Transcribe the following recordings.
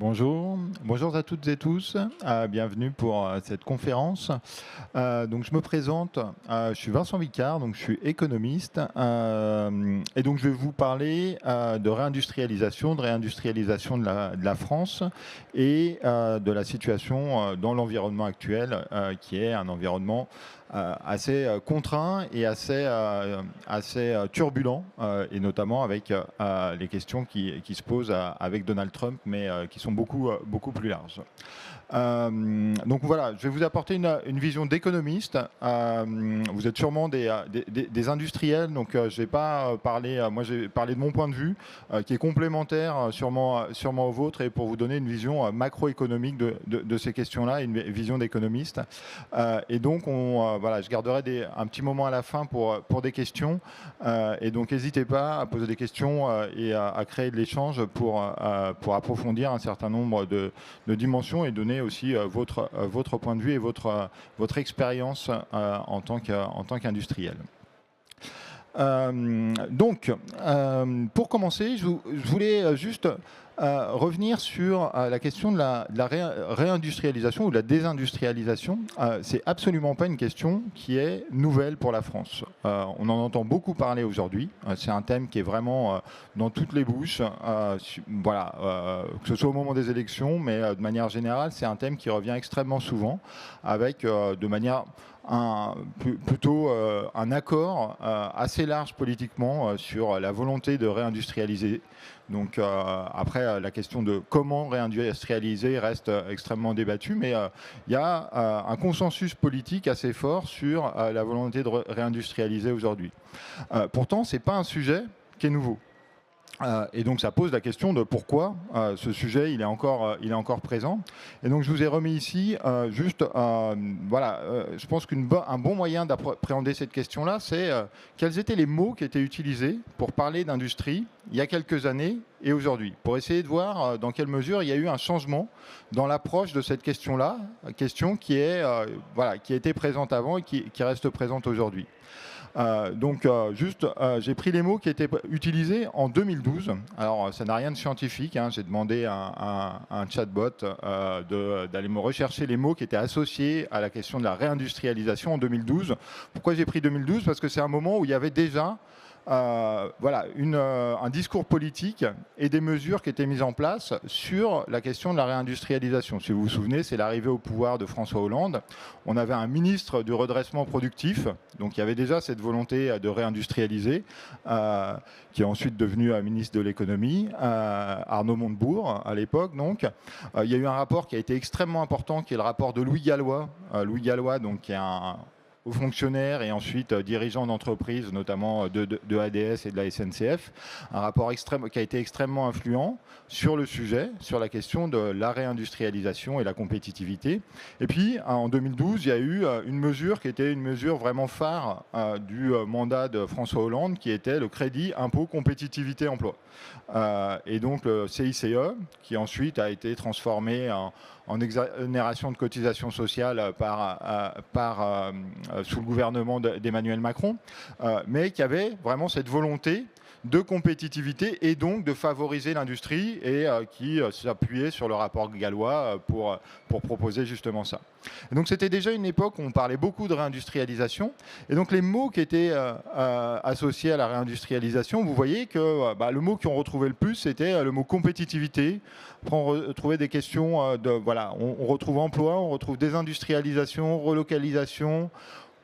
Bonjour à toutes et tous, bienvenue pour cette conférence. Donc je me présente, je suis Vincent Vicard, donc je suis économiste et donc je vais vous parler de réindustrialisation de la France et de la situation dans l'environnement actuel qui est un environnement assez contraint et assez turbulent, et notamment avec les questions qui se posent avec Donald Trump, mais qui sont beaucoup plus larges. Donc voilà, je vais vous apporter une vision d'économiste. Vous êtes sûrement des industriels, donc je vais pas parler, moi j'ai parlé de mon point de vue, qui est complémentaire sûrement au vôtre, et pour vous donner une vision macroéconomique de ces questions-là, une vision d'économiste. Et donc voilà, je garderai un petit moment à la fin pour des questions, et donc n'hésitez pas à poser des questions et à créer de l'échange pour approfondir un certain nombre de dimensions et donner aussi votre point de vue et votre expérience en tant qu'industriel. Donc, pour commencer, je voulais juste revenir sur la question de la réindustrialisation ou de la désindustrialisation. C'est absolument pas une question qui est nouvelle pour la France. On en entend beaucoup parler aujourd'hui. C'est un thème qui est vraiment dans toutes les bouches. Voilà, que ce soit au moment des élections, mais de manière générale, c'est un thème qui revient extrêmement souvent, avec de manière plutôt un accord assez large politiquement sur la volonté de réindustrialiser. Donc après, la question de comment réindustrialiser reste extrêmement débattue, mais il y a un consensus politique assez fort sur la volonté de réindustrialiser aujourd'hui. Pourtant, ce n'est pas un sujet qui est nouveau. Et donc ça pose la question de pourquoi ce sujet il est encore présent. Et donc je vous ai remis ici juste voilà, je pense qu'un bon moyen d'appréhender cette question-là, c'est quels étaient les mots qui étaient utilisés pour parler d'industrie il y a quelques années et aujourd'hui, pour essayer de voir dans quelle mesure il y a eu un changement dans l'approche de cette question-là, question qui est voilà, qui a été présente avant et qui reste présente aujourd'hui. Donc j'ai pris les mots qui étaient utilisés en 2012. Alors ça n'a rien de scientifique, hein. J'ai demandé à un chatbot d'aller me rechercher les mots qui étaient associés à la question de la réindustrialisation en 2012. Pourquoi j'ai pris 2012 ? Parce que c'est un moment où il y avait déjà voilà, un discours politique et des mesures qui étaient mises en place sur la question de la réindustrialisation. Si vous vous souvenez, c'est l'arrivée au pouvoir de François Hollande. On avait un ministre du redressement productif, donc il y avait déjà cette volonté de réindustrialiser, qui est ensuite devenu ministre de l'économie, Arnaud Montebourg à l'époque. Donc, il y a eu un rapport qui a été extrêmement important, qui est le rapport de Louis Gallois. Louis Gallois, donc, qui est un aux fonctionnaires et ensuite dirigeants d'entreprises, notamment de ADS et de la SNCF, un rapport qui a été extrêmement influent sur le sujet, sur la question de la réindustrialisation et la compétitivité. Et puis, en 2012, il y a eu une mesure qui était une mesure vraiment phare du mandat de François Hollande, qui était le crédit impôt compétitivité emploi. Et donc le CICE, qui ensuite a été transformé en exonération de cotisations sociales sous le gouvernement d'Emmanuel Macron, mais qui avait vraiment cette volonté de compétitivité et donc de favoriser l'industrie et qui s'appuyait sur le rapport Gallois pour proposer justement ça. Et donc c'était déjà une époque où on parlait beaucoup de réindustrialisation, et donc les mots qui étaient associés à la réindustrialisation, vous voyez que le mot qu'on retrouvait le plus, c'était le mot compétitivité. Après, on retrouvait des questions voilà, on retrouve emploi, on retrouve désindustrialisation, relocalisation,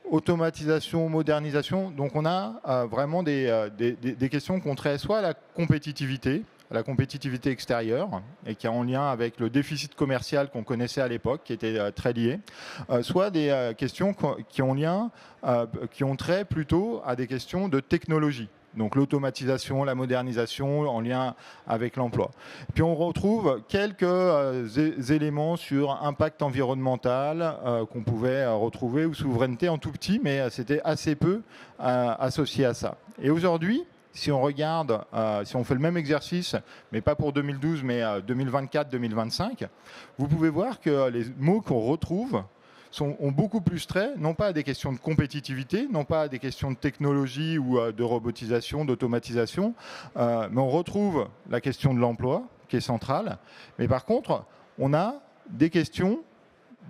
automatisation, modernisation. Donc on a vraiment des questions qui ont trait soit à la compétitivité extérieure, et qui est en lien avec le déficit commercial qu'on connaissait à l'époque, qui était très lié, soit des questions qui ont trait plutôt à des questions de technologie. Donc l'automatisation, la modernisation en lien avec l'emploi. Puis on retrouve quelques éléments sur impact environnemental qu'on pouvait retrouver, ou souveraineté en tout petit, mais c'était assez peu associé à ça. Et aujourd'hui, si on regarde, si on fait le même exercice, mais pas pour 2012, mais 2024-2025, vous pouvez voir que les mots qu'on retrouve ont beaucoup plus trait, non pas à des questions de compétitivité, non pas à des questions de technologie ou de robotisation, d'automatisation, mais on retrouve la question de l'emploi, qui est centrale. Mais par contre, on a des questions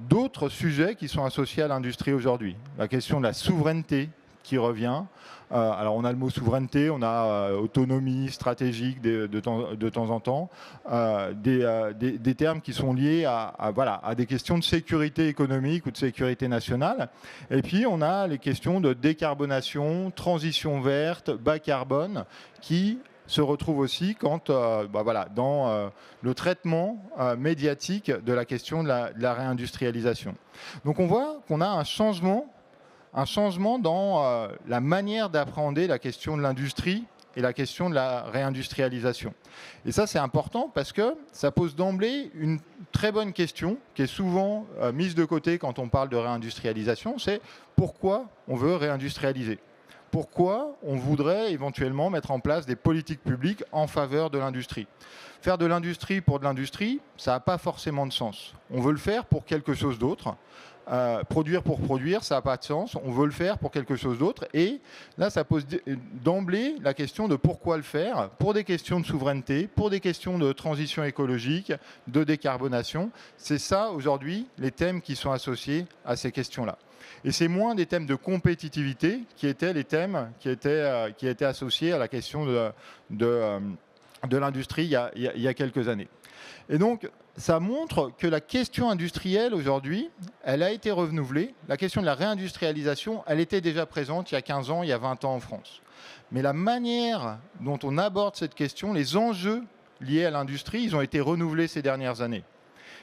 d'autres sujets qui sont associés à l'industrie aujourd'hui. La question de la souveraineté qui revient. Alors on a le mot souveraineté, on a autonomie stratégique de temps en temps, des termes qui sont liés à des questions de sécurité économique ou de sécurité nationale. Et puis on a les questions de décarbonation, transition verte, bas carbone, qui se retrouvent aussi dans le traitement médiatique de la question de la réindustrialisation. Donc on voit qu'on a un changement dans la manière d'appréhender la question de l'industrie et la question de la réindustrialisation. Et ça, c'est important parce que ça pose d'emblée une très bonne question qui est souvent mise de côté quand on parle de réindustrialisation, c'est pourquoi on veut réindustrialiser ? Pourquoi on voudrait éventuellement mettre en place des politiques publiques en faveur de l'industrie ? Faire de l'industrie pour de l'industrie, ça n'a pas forcément de sens. On veut le faire pour quelque chose d'autre. Produire pour produire, ça n'a pas de sens. On veut le faire pour quelque chose d'autre. Et là, ça pose d'emblée la question de pourquoi le faire, pour des questions de souveraineté, pour des questions de transition écologique, de décarbonation. C'est ça, aujourd'hui, les thèmes qui sont associés à ces questions-là. Et c'est moins des thèmes de compétitivité qui étaient les thèmes qui étaient associés à la question de l'industrie il y a quelques années. Et donc, ça montre que la question industrielle aujourd'hui, elle a été renouvelée. La question de la réindustrialisation, elle était déjà présente il y a 15 ans, il y a 20 ans en France. Mais la manière dont on aborde cette question, les enjeux liés à l'industrie, ils ont été renouvelés ces dernières années.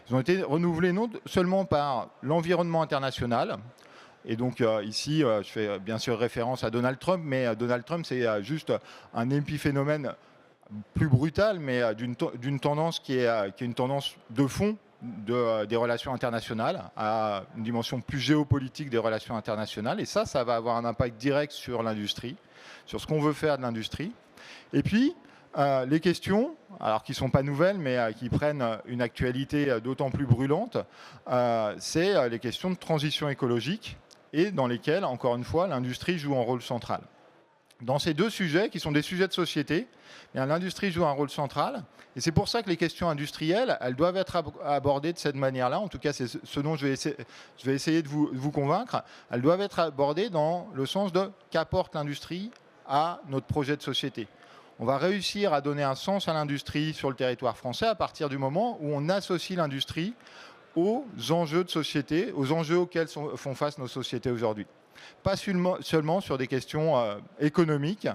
Ils ont été renouvelés non seulement par l'environnement international. Et donc ici, je fais bien sûr référence à Donald Trump, mais Donald Trump, c'est juste un épiphénomène plus brutal, mais d'une tendance qui est une tendance de fond des relations internationales, à une dimension plus géopolitique des relations internationales. Et ça va avoir un impact direct sur l'industrie, sur ce qu'on veut faire de l'industrie. Et puis, les questions, alors qui ne sont pas nouvelles, mais qui prennent une actualité d'autant plus brûlante, c'est les questions de transition écologique et dans lesquelles, encore une fois, l'industrie joue un rôle central. Dans ces deux sujets, qui sont des sujets de société, l'industrie joue un rôle central. Et c'est pour ça que les questions industrielles, elles doivent être abordées de cette manière-là. En tout cas, c'est ce dont je vais essayer de vous convaincre. Elles doivent être abordées dans le sens de qu'apporte l'industrie à notre projet de société. On va réussir à donner un sens à l'industrie sur le territoire français à partir du moment où on associe l'industrie aux enjeux de société, aux enjeux auxquels font face nos sociétés aujourd'hui. Pas seulement sur des questions économiques.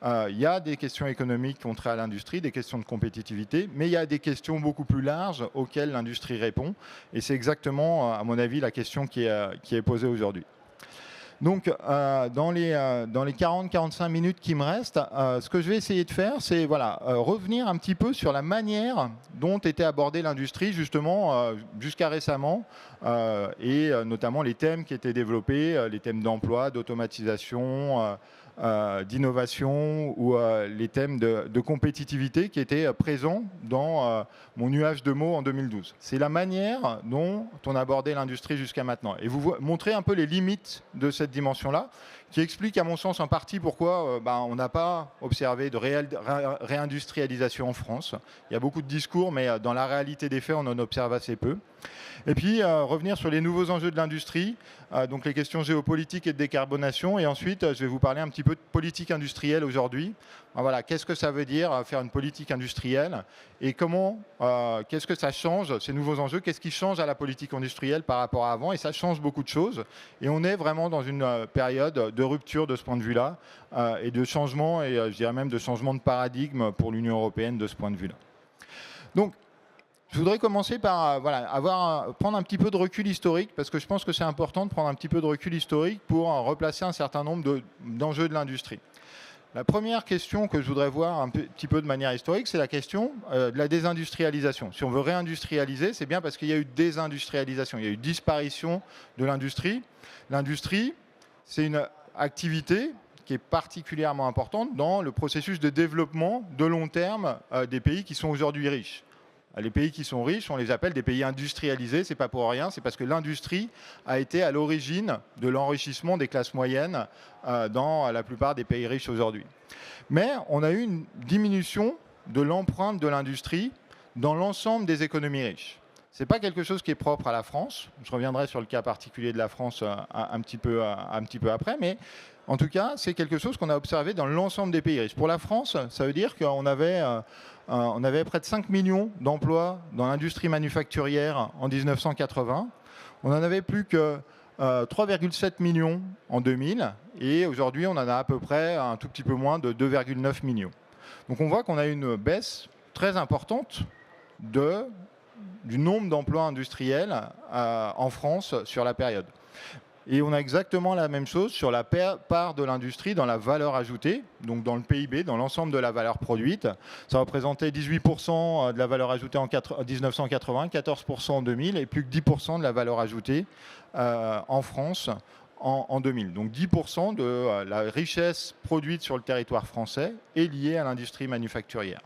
Il y a des questions économiques qui ont trait à l'industrie, des questions de compétitivité, mais il y a des questions beaucoup plus larges auxquelles l'industrie répond. Et c'est exactement, à mon avis, la question qui est posée aujourd'hui. Donc, dans les 40-45 minutes qui me restent, ce que je vais essayer de faire, c'est revenir un petit peu sur la manière dont était abordée l'industrie, justement, jusqu'à récemment, et notamment les thèmes qui étaient développés, les thèmes d'emploi, d'automatisation, d'innovation ou les thèmes de compétitivité qui étaient présents dans mon nuage de mots en 2012. C'est la manière dont on abordait l'industrie jusqu'à maintenant. Et vous montrer un peu les limites de cette dimension-là, qui explique à mon sens en partie pourquoi on n'a pas observé de réelle réindustrialisation en France. Il y a beaucoup de discours, mais dans la réalité des faits, on en observe assez peu. Et puis revenir sur les nouveaux enjeux de l'industrie, donc les questions géopolitiques et de décarbonation. Et ensuite, je vais vous parler un petit peu de politique industrielle aujourd'hui. Voilà, qu'est-ce que ça veut dire faire une politique industrielle et comment, qu'est-ce que ça change, ces nouveaux enjeux, qu'est-ce qui change à la politique industrielle par rapport à avant. Et ça change beaucoup de choses. Et on est vraiment dans une période de rupture de ce point de vue-là et de changement, et je dirais même de changement de paradigme pour l'Union européenne de ce point de vue-là. Donc, je voudrais commencer par prendre un petit peu de recul historique, parce que je pense que c'est important de prendre un petit peu de recul historique pour replacer un certain nombre d'enjeux de l'industrie. La première question que je voudrais voir un petit peu de manière historique, c'est la question de la désindustrialisation. Si on veut réindustrialiser, c'est bien parce qu'il y a eu désindustrialisation, il y a eu disparition de l'industrie. L'industrie, c'est une activité qui est particulièrement importante dans le processus de développement de long terme des pays qui sont aujourd'hui riches. Les pays qui sont riches, on les appelle des pays industrialisés, c'est pas pour rien, c'est parce que l'industrie a été à l'origine de l'enrichissement des classes moyennes dans la plupart des pays riches aujourd'hui. Mais on a eu une diminution de l'empreinte de l'industrie dans l'ensemble des économies riches. Ce n'est pas quelque chose qui est propre à la France. Je reviendrai sur le cas particulier de la France un petit peu après, mais en tout cas, c'est quelque chose qu'on a observé dans l'ensemble des pays riches. Pour la France, ça veut dire qu'on avait, on avait près de 5 millions d'emplois dans l'industrie manufacturière en 1980. On n'en avait plus que 3,7 millions en 2000, et aujourd'hui, on en a à peu près un tout petit peu moins de 2,9 millions. Donc on voit qu'on a une baisse très importante du nombre d'emplois industriels en France sur la période. Et on a exactement la même chose sur la part de l'industrie dans la valeur ajoutée, donc dans le PIB, dans l'ensemble de la valeur produite. Ça représentait 18% de la valeur ajoutée en 1980, 14% en 2000 et plus que 10% de la valeur ajoutée en France en 2000. Donc 10% de la richesse produite sur le territoire français est liée à l'industrie manufacturière.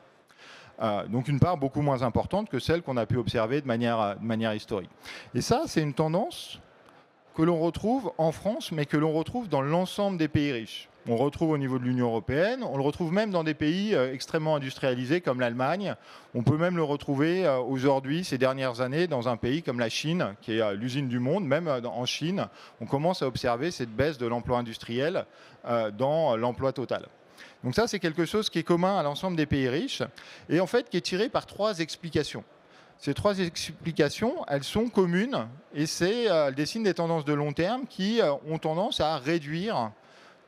Donc une part beaucoup moins importante que celle qu'on a pu observer de manière historique. Et ça, c'est une tendance que l'on retrouve en France, mais que l'on retrouve dans l'ensemble des pays riches. On le retrouve au niveau de l'Union européenne, on le retrouve même dans des pays extrêmement industrialisés comme l'Allemagne. On peut même le retrouver aujourd'hui, ces dernières années, dans un pays comme la Chine, qui est l'usine du monde. Même en Chine, on commence à observer cette baisse de l'emploi industriel dans l'emploi total. Donc ça, c'est quelque chose qui est commun à l'ensemble des pays riches et en fait qui est tiré par 3 explications. Ces 3 explications, elles sont communes et elles dessinent des tendances de long terme qui ont tendance à réduire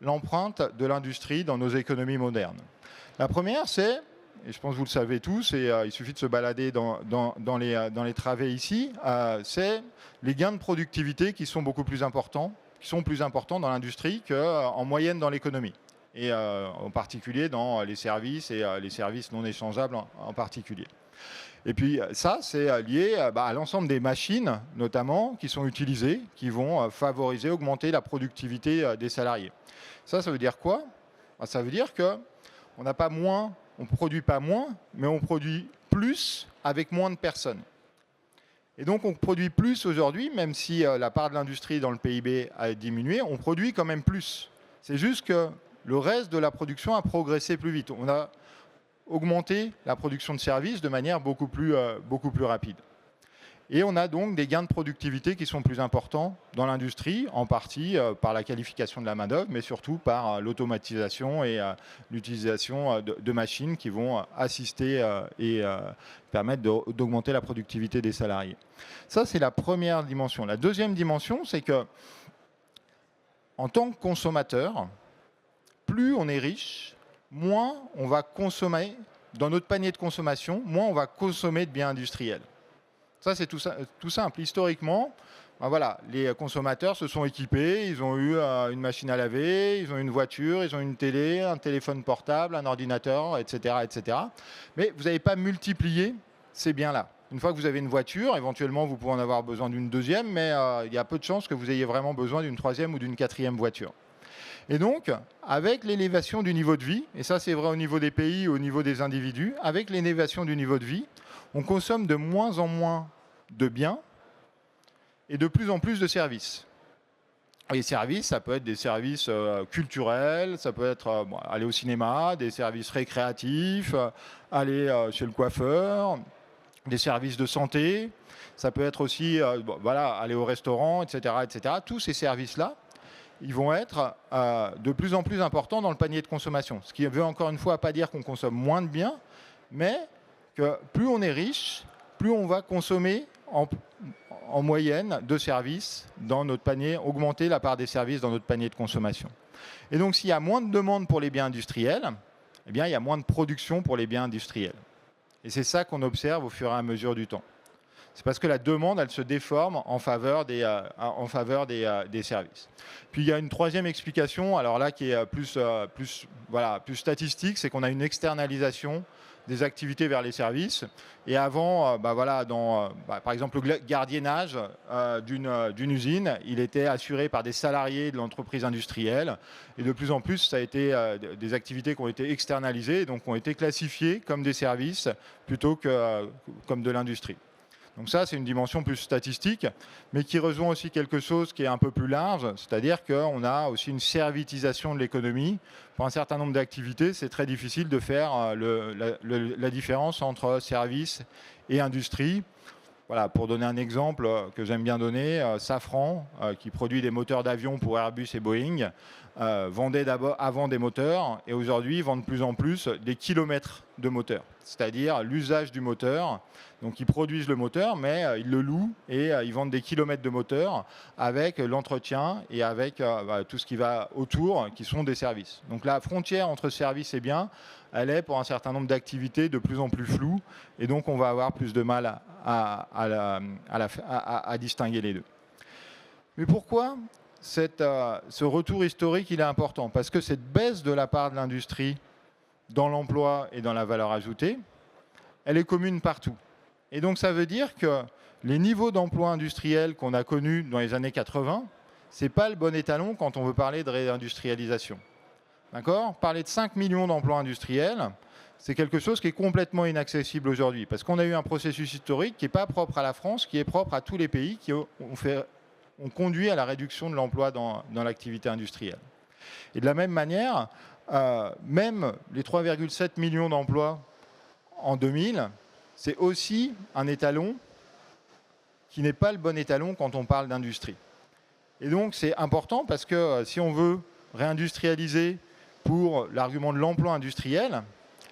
l'empreinte de l'industrie dans nos économies modernes. La première, c'est, et je pense que vous le savez tous, et il suffit de se balader dans les travées ici, c'est les gains de productivité qui sont beaucoup plus importants, dans l'industrie qu'en moyenne dans l'économie. Et en particulier dans les services et les services non échangeables en particulier. Et puis ça, c'est lié à l'ensemble des machines, notamment, qui sont utilisées, qui vont favoriser, augmenter la productivité des salariés. Ça veut dire quoi ? Ça veut dire qu'on n'a pas moins, on ne produit pas moins, mais on produit plus avec moins de personnes. Et donc on produit plus aujourd'hui, même si la part de l'industrie dans le PIB a diminué, on produit quand même plus. C'est juste que le reste de la production a progressé plus vite. On a augmenté la production de services de manière beaucoup plus rapide. Et on a donc des gains de productivité qui sont plus importants dans l'industrie, en partie par la qualification de la main-d'œuvre, mais surtout par l'automatisation et l'utilisation de machines qui vont assister et permettre d'augmenter la productivité des salariés. Ça, c'est la première dimension. La deuxième dimension, c'est que en tant que consommateur, plus on est riche, moins on va consommer, dans notre panier de consommation, moins on va consommer de biens industriels. Ça, c'est tout simple. Historiquement, voilà, les consommateurs se sont équipés, ils ont eu une machine à laver, ils ont une voiture, ils ont une télé, un téléphone portable, un ordinateur, etc. etc. Mais vous n'avez pas multiplié ces biens-là. Une fois que vous avez une voiture, éventuellement, vous pouvez en avoir besoin d'une deuxième, mais il y a peu de chances que vous ayez vraiment besoin d'une troisième ou d'une quatrième voiture. Et donc, avec l'élévation du niveau de vie, et ça c'est vrai au niveau des pays, au niveau des individus, avec l'élévation du niveau de vie, on consomme de moins en moins de biens et de plus en plus de services. Les services, ça peut être des services culturels, ça peut être aller au cinéma, des services récréatifs, aller chez le coiffeur, des services de santé, ça peut être aussi aller au restaurant, etc., etc. Tous ces services-là, ils vont être de plus en plus importants dans le panier de consommation. Ce qui veut encore une fois pas dire qu'on consomme moins de biens, mais que plus on est riche, plus on va consommer en moyenne de services dans notre panier, augmenter la part des services dans notre panier de consommation. Et donc s'il y a moins de demande pour les biens industriels, eh bien, il y a moins de production pour les biens industriels. Et c'est ça qu'on observe au fur et à mesure du temps. C'est parce que la demande, elle se déforme en faveur des services. Puis il y a une troisième explication, alors là qui est plus statistique, c'est qu'on a une externalisation des activités vers les services. Et avant, par exemple, le gardiennage d'une usine, il était assuré par des salariés de l'entreprise industrielle. Et de plus en plus, ça a été des activités qui ont été externalisées, donc qui ont été classifiées comme des services plutôt que comme de l'industrie. Donc ça, c'est une dimension plus statistique, mais qui rejoint aussi quelque chose qui est un peu plus large, c'est-à-dire qu'on a aussi une servitisation de l'économie. Pour un certain nombre d'activités, c'est très difficile de faire la différence entre services et industrie. Voilà, pour donner un exemple que j'aime bien donner, Safran, qui produit des moteurs d'avion pour Airbus et Boeing, vendait d'abord avant des moteurs et aujourd'hui vend de plus en plus des kilomètres de moteurs, c'est-à-dire l'usage du moteur. Donc ils produisent le moteur, mais ils le louent et ils vendent des kilomètres de moteur avec l'entretien et avec tout ce qui va autour, qui sont des services. Donc la frontière entre services et biens, elle est pour un certain nombre d'activités de plus en plus floue et donc on va avoir plus de mal à distinguer les deux. Mais pourquoi ce retour historique il est important? Parce que cette baisse de la part de l'industrie dans l'emploi et dans la valeur ajoutée, elle est commune partout. Et donc ça veut dire que les niveaux d'emploi industriel qu'on a connus dans les années 80, ce n'est pas le bon étalon quand on veut parler de réindustrialisation. D'accord ? Parler de 5 millions d'emplois industriels, c'est quelque chose qui est complètement inaccessible aujourd'hui, parce qu'on a eu un processus historique qui n'est pas propre à la France, qui est propre à tous les pays qui ont conduit à la réduction de l'emploi dans l'activité industrielle. Et de la même manière, même les 3,7 millions d'emplois en 2000, c'est aussi un étalon qui n'est pas le bon étalon quand on parle d'industrie. Et donc c'est important parce que si on veut réindustrialiser pour l'argument de l'emploi industriel,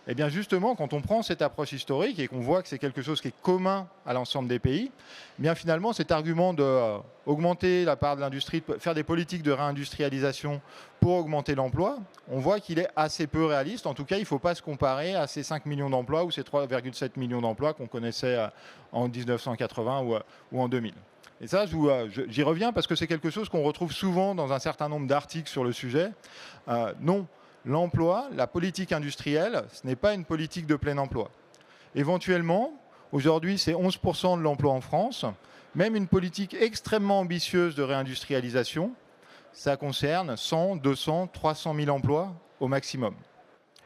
eh bien justement, quand on prend cette approche historique et qu'on voit que c'est quelque chose qui est commun à l'ensemble des pays, eh bien finalement cet argument d'augmenter la part de l'industrie, de faire des politiques de réindustrialisation pour augmenter l'emploi, on voit qu'il est assez peu réaliste. En tout cas, il ne faut pas se comparer à ces 5 millions d'emplois ou ces 3,7 millions d'emplois qu'on connaissait en 1980 ou en 2000. Et ça, j'y reviens parce que c'est quelque chose qu'on retrouve souvent dans un certain nombre d'articles sur le sujet. Non. L'emploi, la politique industrielle, ce n'est pas une politique de plein emploi. Éventuellement, aujourd'hui, c'est 11% de l'emploi en France. Même une politique extrêmement ambitieuse de réindustrialisation, ça concerne 100, 200, 300 000 emplois au maximum.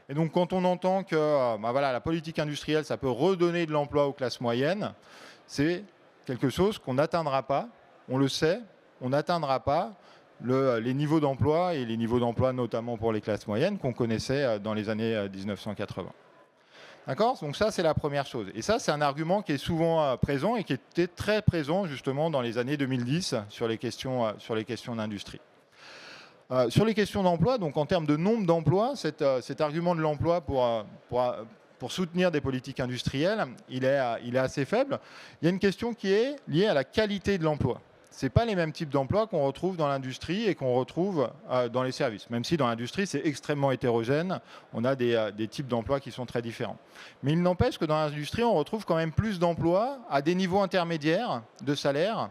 Et donc, quand on entend que la politique industrielle, ça peut redonner de l'emploi aux classes moyennes, c'est quelque chose qu'on n'atteindra pas. On le sait, on n'atteindra pas les niveaux d'emploi, et les niveaux d'emploi notamment pour les classes moyennes qu'on connaissait dans les années 1980. D'accord ? Donc ça, c'est la première chose. Et ça, c'est un argument qui est souvent présent et qui était très présent justement dans les années 2010 sur les questions d'industrie. Sur les questions d'emploi, donc en termes de nombre d'emplois, cet argument de l'emploi pour soutenir des politiques industrielles, il est assez faible. Il y a une question qui est liée à la qualité de l'emploi. Ce n'est pas les mêmes types d'emplois qu'on retrouve dans l'industrie et qu'on retrouve dans les services. Même si dans l'industrie, c'est extrêmement hétérogène, on a des types d'emplois qui sont très différents. Mais il n'empêche que dans l'industrie, on retrouve quand même plus d'emplois à des niveaux intermédiaires de salaire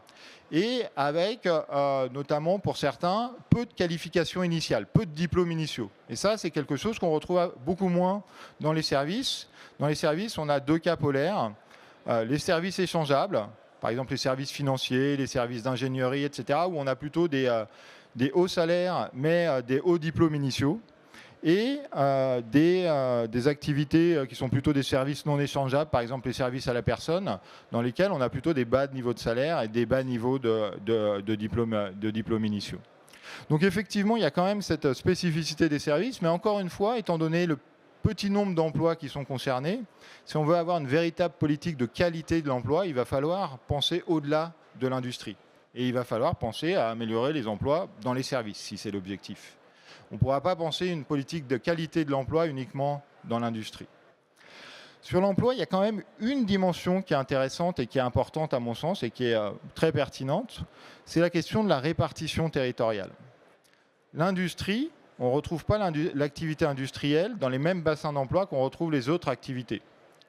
et avec, notamment pour certains, peu de qualifications initiales, peu de diplômes initiaux. Et ça, c'est quelque chose qu'on retrouve beaucoup moins dans les services. Dans les services, on a deux cas polaires. Les services échangeables, par exemple les services financiers, les services d'ingénierie, etc., où on a plutôt des hauts salaires, mais des hauts diplômes initiaux, et des activités qui sont plutôt des services non échangeables, par exemple les services à la personne, dans lesquels on a plutôt des bas niveaux de salaire et des bas niveaux de diplômes initiaux. Donc effectivement, il y a quand même cette spécificité des services, mais encore une fois, étant donné le petit nombre d'emplois qui sont concernés, si on veut avoir une véritable politique de qualité de l'emploi, il va falloir penser au-delà de l'industrie. Et il va falloir penser à améliorer les emplois dans les services, si c'est l'objectif. On ne pourra pas penser une politique de qualité de l'emploi uniquement dans l'industrie. Sur l'emploi, il y a quand même une dimension qui est intéressante et qui est importante à mon sens et qui est très pertinente, c'est la question de la répartition territoriale. L'industrie, on ne retrouve pas l'activité industrielle dans les mêmes bassins d'emploi qu'on retrouve les autres activités.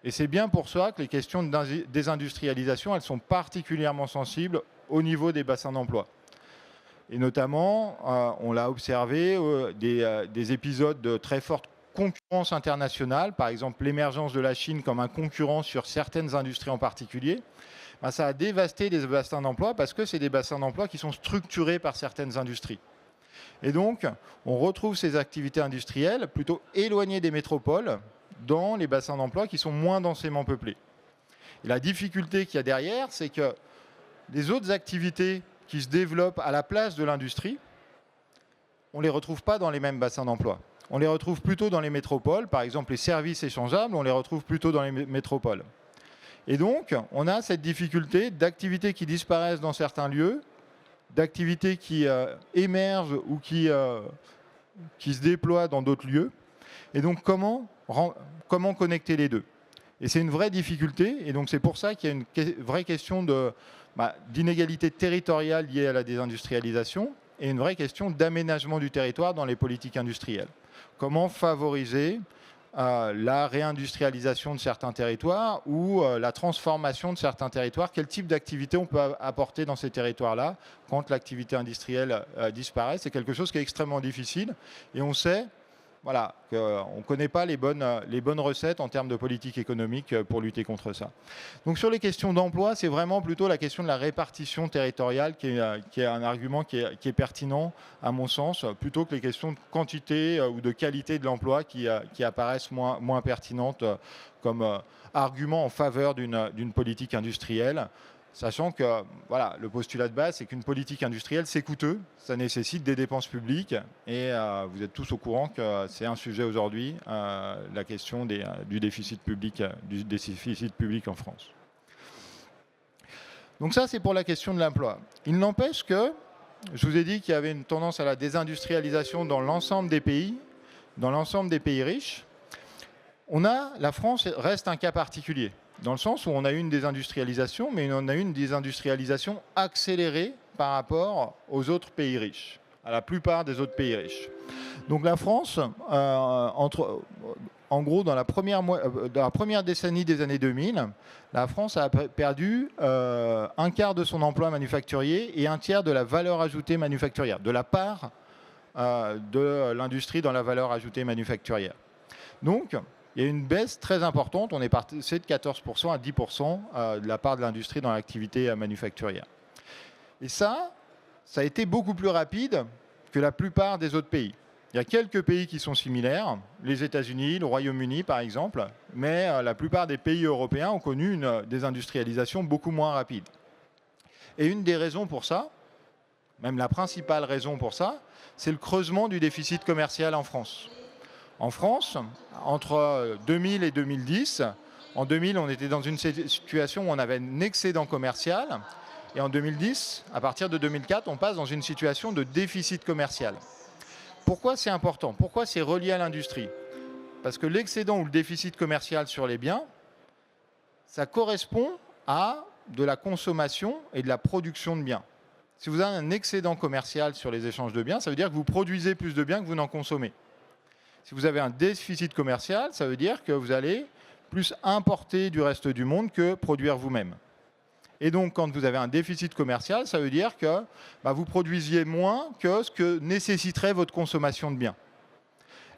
Et c'est bien pour ça que les questions de désindustrialisation, elles sont particulièrement sensibles au niveau des bassins d'emploi. Et notamment, on l'a observé, des épisodes de très forte concurrence internationale, par exemple l'émergence de la Chine comme un concurrent sur certaines industries en particulier, ça a dévasté des bassins d'emploi parce que c'est des bassins d'emploi qui sont structurés par certaines industries. Et donc, on retrouve ces activités industrielles plutôt éloignées des métropoles dans les bassins d'emploi qui sont moins densément peuplés. Et la difficulté qu'il y a derrière, c'est que les autres activités qui se développent à la place de l'industrie, on ne les retrouve pas dans les mêmes bassins d'emploi. On les retrouve plutôt dans les métropoles. Par exemple, les services échangeables, on les retrouve plutôt dans les métropoles. Et donc, on a cette difficulté d'activités qui disparaissent dans certains lieux, d'activités qui émergent ou qui se déploient dans d'autres lieux. Et donc, comment connecter les deux? Et c'est une vraie difficulté. Et donc, c'est pour ça qu'il y a une vraie question d'inégalité territoriale liée à la désindustrialisation et une vraie question d'aménagement du territoire dans les politiques industrielles. Comment favoriser la réindustrialisation de certains territoires ou la transformation de certains territoires? Quel type d'activité on peut apporter dans ces territoires-là quand l'activité industrielle disparaît? C'est quelque chose qui est extrêmement difficile et on sait qu'on ne connaît pas les bonnes recettes en termes de politique économique pour lutter contre ça. Donc sur les questions d'emploi, c'est vraiment plutôt la question de la répartition territoriale qui est un argument qui est pertinent à mon sens, plutôt que les questions de quantité ou de qualité de l'emploi qui apparaissent moins pertinentes comme argument en faveur d'une politique industrielle. Sachant que le postulat de base, c'est qu'une politique industrielle, c'est coûteux, ça nécessite des dépenses publiques, et vous êtes tous au courant que c'est un sujet aujourd'hui, la question du déficit public en France. Donc ça, c'est pour la question de l'emploi. Il n'empêche que, je vous ai dit qu'il y avait une tendance à la désindustrialisation dans l'ensemble des pays riches. La France reste un cas particulier, dans le sens où on a eu une désindustrialisation, mais on a eu une désindustrialisation accélérée par rapport aux autres pays riches, à la plupart des autres pays riches. Donc la France, en gros, dans la première décennie des années 2000, la France a perdu un quart de son emploi manufacturier et un tiers de la valeur ajoutée manufacturière, de la part de l'industrie dans la valeur ajoutée manufacturière. Donc, il y a une baisse très importante, on est passé de 14% à 10% de la part de l'industrie dans l'activité manufacturière. Et ça a été beaucoup plus rapide que la plupart des autres pays. Il y a quelques pays qui sont similaires, les États-Unis, le Royaume-Uni par exemple, mais la plupart des pays européens ont connu une désindustrialisation beaucoup moins rapide. Et une des raisons pour ça, même la principale raison pour ça, c'est le creusement du déficit commercial en France. En France, entre 2000 et 2010, en 2000, on était dans une situation où on avait un excédent commercial. Et en 2010, à partir de 2004, on passe dans une situation de déficit commercial. Pourquoi c'est important? Pourquoi c'est relié à l'industrie? Parce que l'excédent ou le déficit commercial sur les biens, ça correspond à de la consommation et de la production de biens. Si vous avez un excédent commercial sur les échanges de biens, ça veut dire que vous produisez plus de biens que vous n'en consommez. Si vous avez un déficit commercial, ça veut dire que vous allez plus importer du reste du monde que produire vous-même. Et donc, quand vous avez un déficit commercial, ça veut dire que vous produisiez moins que ce que nécessiterait votre consommation de biens.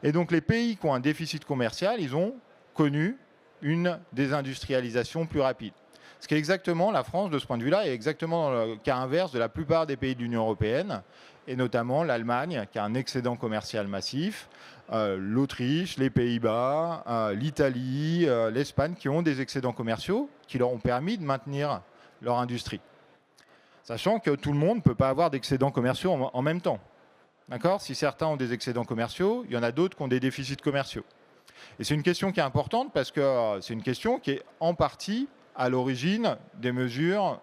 Et donc, les pays qui ont un déficit commercial, ils ont connu une désindustrialisation plus rapide. Ce qui est exactement, la France, de ce point de vue-là, est exactement dans le cas inverse de la plupart des pays de l'Union européenne, et notamment l'Allemagne, qui a un excédent commercial massif, l'Autriche, les Pays-Bas, l'Italie, l'Espagne, qui ont des excédents commerciaux qui leur ont permis de maintenir leur industrie. Sachant que tout le monde ne peut pas avoir d'excédents commerciaux en même temps. D'accord ? Si certains ont des excédents commerciaux, il y en a d'autres qui ont des déficits commerciaux. Et c'est une question qui est importante parce que c'est une question qui est en partie à l'origine des mesures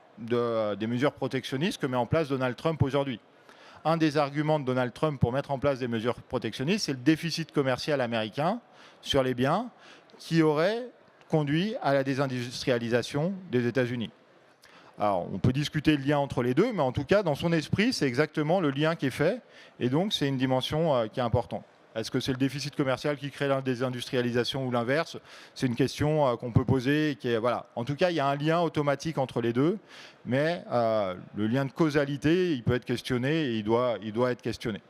protectionnistes que met en place Donald Trump aujourd'hui. Un des arguments de Donald Trump pour mettre en place des mesures protectionnistes, c'est le déficit commercial américain sur les biens qui aurait conduit à la désindustrialisation des États-Unis. Alors, on peut discuter le lien entre les deux, mais en tout cas, dans son esprit, c'est exactement le lien qui est fait, et donc c'est une dimension qui est importante. Est-ce que c'est le déficit commercial qui crée la désindustrialisation ou l'inverse? C'est une question qu'on peut poser. Voilà. En tout cas, il y a un lien automatique entre les deux, mais le lien de causalité, il peut être questionné et il doit être questionné.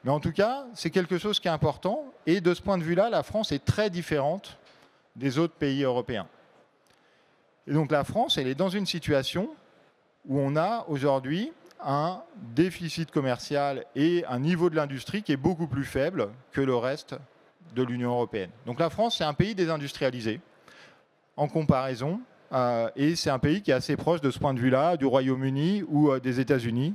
Mais en tout cas, c'est quelque chose qui est important, et de ce point de vue-là, la France est très différente des autres pays européens. Et donc la France, elle est dans une situation où on a aujourd'hui un déficit commercial et un niveau de l'industrie qui est beaucoup plus faible que le reste de l'Union européenne. Donc la France, c'est un pays désindustrialisé en comparaison et c'est un pays qui est assez proche de ce point de vue-là du Royaume-Uni ou des États-Unis.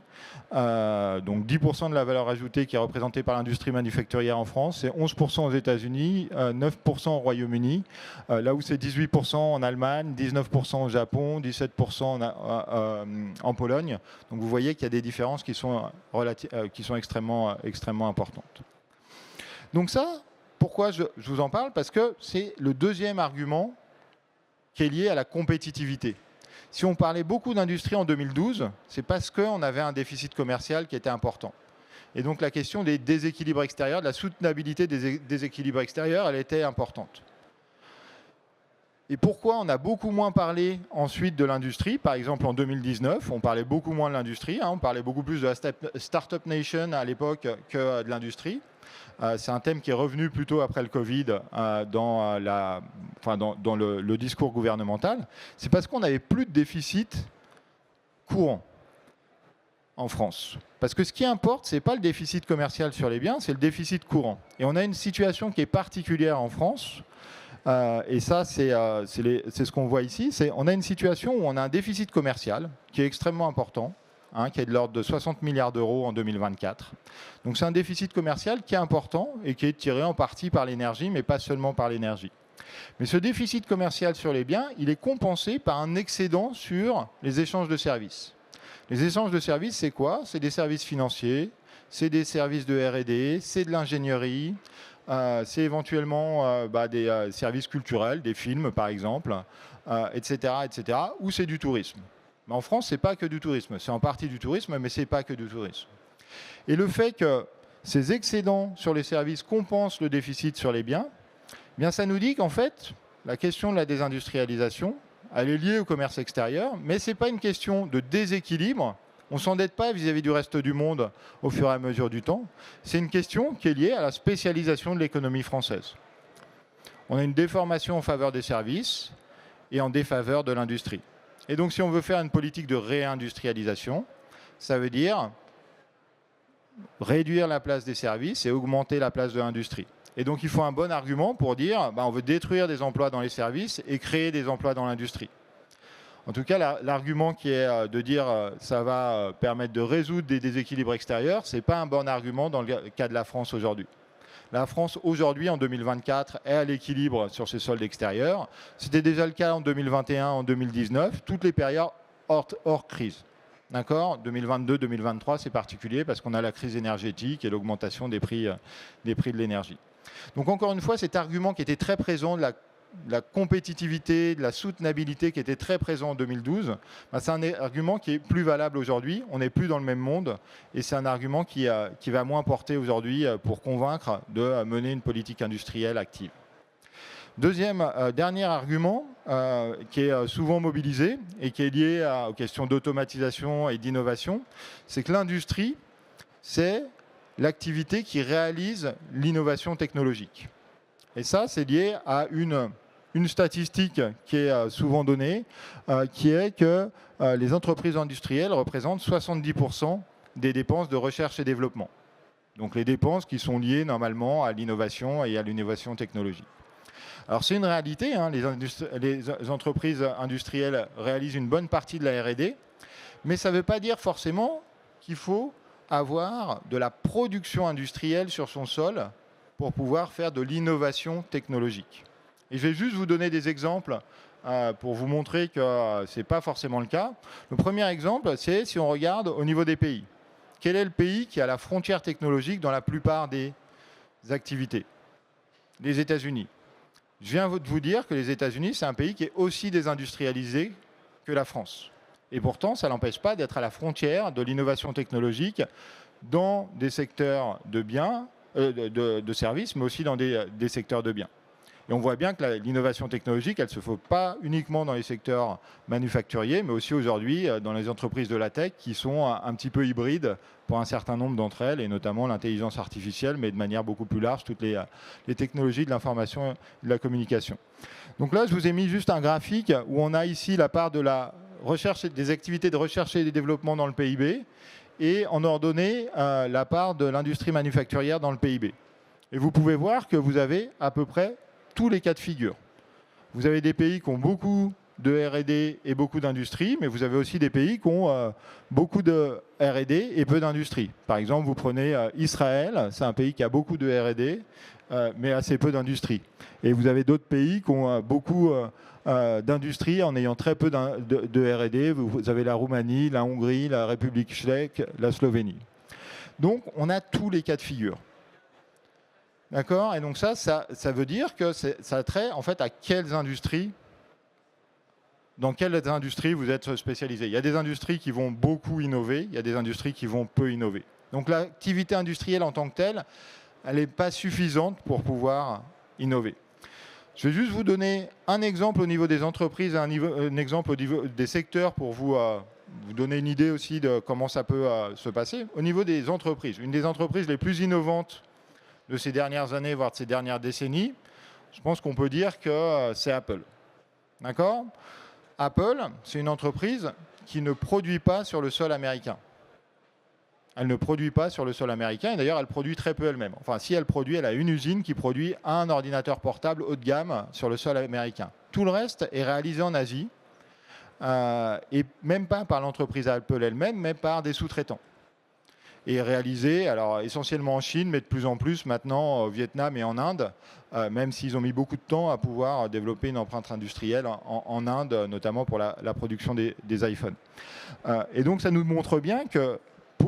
Donc 10% de la valeur ajoutée qui est représentée par l'industrie manufacturière en France, c'est 11% aux États-Unis, 9% au Royaume-Uni, là où c'est 18% en Allemagne, 19% au Japon, 17% en Pologne. Donc vous voyez qu'il y a des différences qui sont extrêmement importantes. Donc ça, pourquoi je vous en parle? Parce que c'est le deuxième argument qui est lié à la compétitivité. Si on parlait beaucoup d'industrie en 2012, c'est parce qu'on avait un déficit commercial qui était important. Et donc la question des déséquilibres extérieurs, de la soutenabilité des déséquilibres extérieurs, elle était importante. Et pourquoi on a beaucoup moins parlé ensuite de l'industrie? Par exemple, en 2019, on parlait beaucoup moins de l'industrie, on parlait beaucoup plus de la Startup Nation à l'époque que de l'industrie. C'est un thème qui est revenu plutôt après le Covid dans le discours gouvernemental. C'est parce qu'on n'avait plus de déficit courant en France. Parce que ce qui importe, ce n'est pas le déficit commercial sur les biens, c'est le déficit courant. Et on a une situation qui est particulière en France. Et ça, c'est ce qu'on voit ici. On a une situation où on a un déficit commercial qui est extrêmement important, qui est de l'ordre de 60 milliards d'euros en 2024. Donc c'est un déficit commercial qui est important et qui est tiré en partie par l'énergie, mais pas seulement par l'énergie. Mais ce déficit commercial sur les biens, il est compensé par un excédent sur les échanges de services. Les échanges de services, c'est quoi? C'est des services financiers, c'est des services de R&D, c'est de l'ingénierie, c'est éventuellement des services culturels, des films par exemple, etc., ou c'est du tourisme. Mais en France, ce n'est pas que du tourisme. C'est en partie du tourisme, mais ce n'est pas que du tourisme. Et le fait que ces excédents sur les services compensent le déficit sur les biens, eh bien ça nous dit qu'en fait, la question de la désindustrialisation, elle est liée au commerce extérieur, mais ce n'est pas une question de déséquilibre. On ne s'endette pas vis-à-vis du reste du monde au fur et à mesure du temps. C'est une question qui est liée à la spécialisation de l'économie française. On a une déformation en faveur des services et en défaveur de l'industrie. Et donc, si on veut faire une politique de réindustrialisation, ça veut dire réduire la place des services et augmenter la place de l'industrie. Et donc, il faut un bon argument pour dire on veut détruire des emplois dans les services et créer des emplois dans l'industrie. En tout cas, l'argument qui est de dire ça va permettre de résoudre des déséquilibres extérieurs, ce n'est pas un bon argument dans le cas de la France aujourd'hui. La France, aujourd'hui, en 2024, est à l'équilibre sur ses soldes extérieurs. C'était déjà le cas en 2021, en 2019, toutes les périodes hors crise. D'accord ? 2022-2023, c'est particulier parce qu'on a la crise énergétique et l'augmentation des prix de l'énergie. Donc encore une fois, cet argument qui était très présent de la compétitivité, de la soutenabilité qui était très présent en 2012, c'est un argument qui est plus valable aujourd'hui. On n'est plus dans le même monde et c'est un argument qui va moins porter aujourd'hui pour convaincre de mener une politique industrielle active. Dernier argument qui est souvent mobilisé et qui est lié aux questions d'automatisation et d'innovation, c'est que l'industrie, c'est l'activité qui réalise l'innovation technologique. Et ça, c'est lié à une statistique qui est souvent donnée, qui est que les entreprises industrielles représentent 70% des dépenses de recherche et développement. Donc les dépenses qui sont liées normalement à l'innovation et à l'innovation technologique. Alors c'est une réalité, les entreprises industrielles réalisent une bonne partie de la R&D, mais ça ne veut pas dire forcément qu'il faut avoir de la production industrielle sur son sol pour pouvoir faire de l'innovation technologique. Et je vais juste vous donner des exemples pour vous montrer que ce n'est pas forcément le cas. Le premier exemple, c'est si on regarde au niveau des pays. Quel est le pays qui a la frontière technologique dans la plupart des activités? Les États-Unis. Je viens de vous dire que les États-Unis, c'est un pays qui est aussi désindustrialisé que la France. Et pourtant, ça n'empêche pas d'être à la frontière de l'innovation technologique dans des secteurs de biens, de services, mais aussi dans des secteurs de biens. Et on voit bien que l'innovation technologique, elle ne se fait pas uniquement dans les secteurs manufacturiers, mais aussi aujourd'hui dans les entreprises de la tech qui sont un petit peu hybrides pour un certain nombre d'entre elles, et notamment l'intelligence artificielle, mais de manière beaucoup plus large, toutes les technologies de l'information et de la communication. Donc là, je vous ai mis juste un graphique où on a ici la part de la recherche, des activités de recherche et de développement dans le PIB, et en ordonnée la part de l'industrie manufacturière dans le PIB. Et vous pouvez voir que vous avez à peu près tous les cas de figure. Vous avez des pays qui ont beaucoup de R&D et beaucoup d'industrie, mais vous avez aussi des pays qui ont beaucoup de R&D et peu d'industrie. Par exemple, vous prenez Israël, c'est un pays qui a beaucoup de R&D, mais assez peu d'industrie. Et vous avez d'autres pays qui ont beaucoup d'industrie en ayant très peu de R&D. Vous avez la Roumanie, la Hongrie, la République tchèque, la Slovénie. Donc, on a tous les cas de figure. D'accord? Et donc ça veut dire que ça a trait en fait à quelles industries, dans quelles industries vous êtes spécialisé. Il y a des industries qui vont beaucoup innover, il y a des industries qui vont peu innover. Donc l'activité industrielle en tant que telle, elle n'est pas suffisante pour pouvoir innover. Je vais juste vous donner un exemple au niveau des entreprises, un exemple au niveau des secteurs pour vous donner une idée aussi de comment ça peut se passer. Au niveau des entreprises, une des entreprises les plus innovantes de ces dernières années, voire de ces dernières décennies, je pense qu'on peut dire que c'est Apple. D'accord ? Apple, c'est une entreprise qui ne produit pas sur le sol américain. Elle ne produit pas sur le sol américain, et d'ailleurs, elle produit très peu elle-même. Enfin, si elle produit, elle a une usine qui produit un ordinateur portable haut de gamme sur le sol américain. Tout le reste est réalisé en Asie, et même pas par l'entreprise Apple elle-même, mais par des sous-traitants. Et réalisé, alors essentiellement en Chine, mais de plus en plus maintenant au Vietnam et en Inde, même s'ils ont mis beaucoup de temps à pouvoir développer une empreinte industrielle en Inde, notamment pour la production des iPhones. Et donc ça nous montre bien que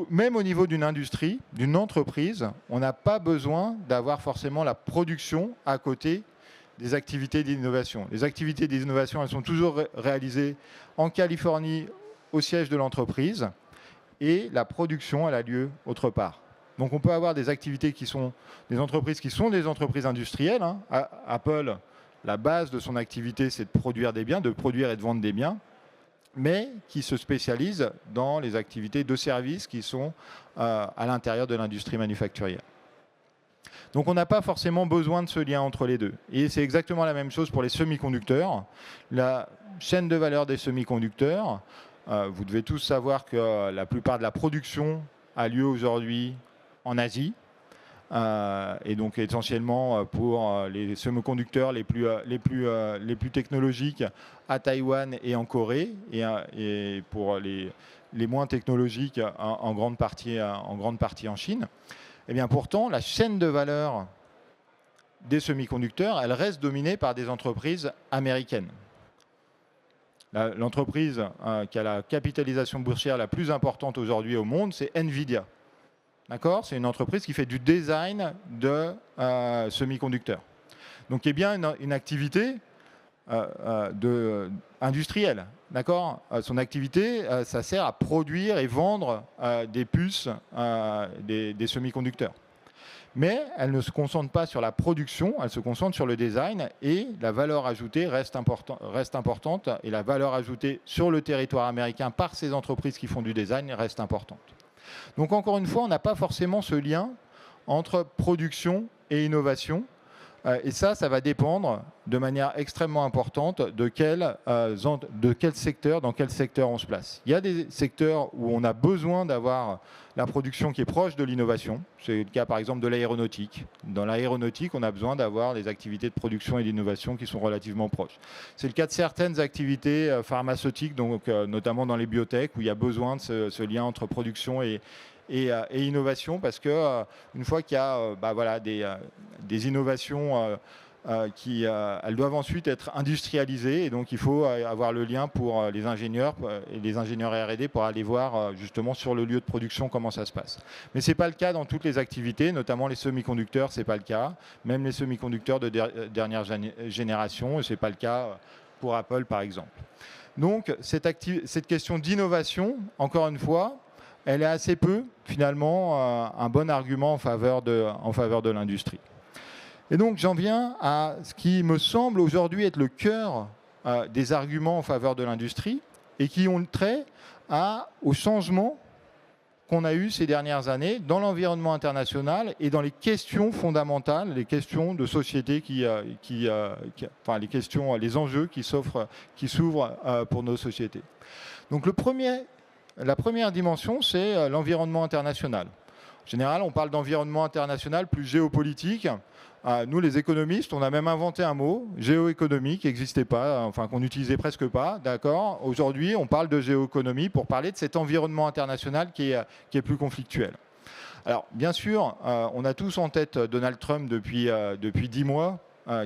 même au niveau d'une industrie, d'une entreprise, on n'a pas besoin d'avoir forcément la production à côté des activités d'innovation. Les activités d'innovation, elles sont toujours réalisées en Californie, au siège de l'entreprise, et la production, elle a lieu autre part. Donc on peut avoir des activités qui sont des entreprises industrielles. Hein. Apple, la base de son activité, c'est de produire des biens, de produire et de vendre des biens, mais qui se spécialisent dans les activités de services qui sont à l'intérieur de l'industrie manufacturière. Donc on n'a pas forcément besoin de ce lien entre les deux. Et c'est exactement la même chose pour les semi-conducteurs. La chaîne de valeur des semi-conducteurs, vous devez tous savoir que la plupart de la production a lieu aujourd'hui en Asie, et donc essentiellement pour les semi-conducteurs les plus technologiques à Taïwan et en Corée, et pour les moins technologiques en grande partie en Chine. Et bien pourtant, la chaîne de valeur des semi-conducteurs, elle reste dominée par des entreprises américaines. L'entreprise qui a la capitalisation boursière la plus importante aujourd'hui au monde, c'est Nvidia. D'accord ? C'est une entreprise qui fait du design de semi-conducteurs. Donc, il y a bien une activité industrielle. D'accord ? Son activité, ça sert à produire et vendre des puces, des semi-conducteurs. Mais elle ne se concentre pas sur la production, elle se concentre sur le design, et la valeur ajoutée reste importante, et la valeur ajoutée sur le territoire américain par ces entreprises qui font du design reste importante. Donc encore une fois, on n'a pas forcément ce lien entre production et innovation, et ça va dépendre de manière extrêmement importante de quel secteur, dans quel secteur on se place. Il y a des secteurs où on a besoin d'avoir la production qui est proche de l'innovation. C'est le cas par exemple de l'aéronautique. Dans l'aéronautique, on a besoin d'avoir des activités de production et d'innovation qui sont relativement proches. C'est le cas de certaines activités pharmaceutiques, donc, notamment dans les biotech, où il y a besoin de ce lien entre production et innovation, parce que une fois qu'il y a des innovations elles doivent ensuite être industrialisées, et donc il faut avoir le lien pour les ingénieurs et les ingénieurs R&D pour aller voir justement sur le lieu de production comment ça se passe. Mais ce n'est pas le cas dans toutes les activités, notamment les semi-conducteurs, ce n'est pas le cas, même les semi-conducteurs de dernière génération, ce n'est pas le cas pour Apple par exemple. Donc cette question d'innovation, encore une fois, elle est assez peu, finalement, un bon argument en faveur de l'industrie. Et donc, j'en viens à ce qui me semble aujourd'hui être le cœur des arguments en faveur de l'industrie, et qui ont trait au changement qu'on a eu ces dernières années dans l'environnement international et dans les questions fondamentales, les questions de société les enjeux qui s'ouvrent pour nos sociétés. Donc, la première dimension, c'est l'environnement international. général, on parle d'environnement international plus géopolitique. Nous, les économistes, on a même inventé un mot, géoéconomie, qui n'existait pas, enfin qu'on n'utilisait presque pas, d'accord. Aujourd'hui, on parle de géoéconomie pour parler de cet environnement international qui est plus conflictuel. Alors, bien sûr, on a tous en tête Donald Trump depuis 10 mois,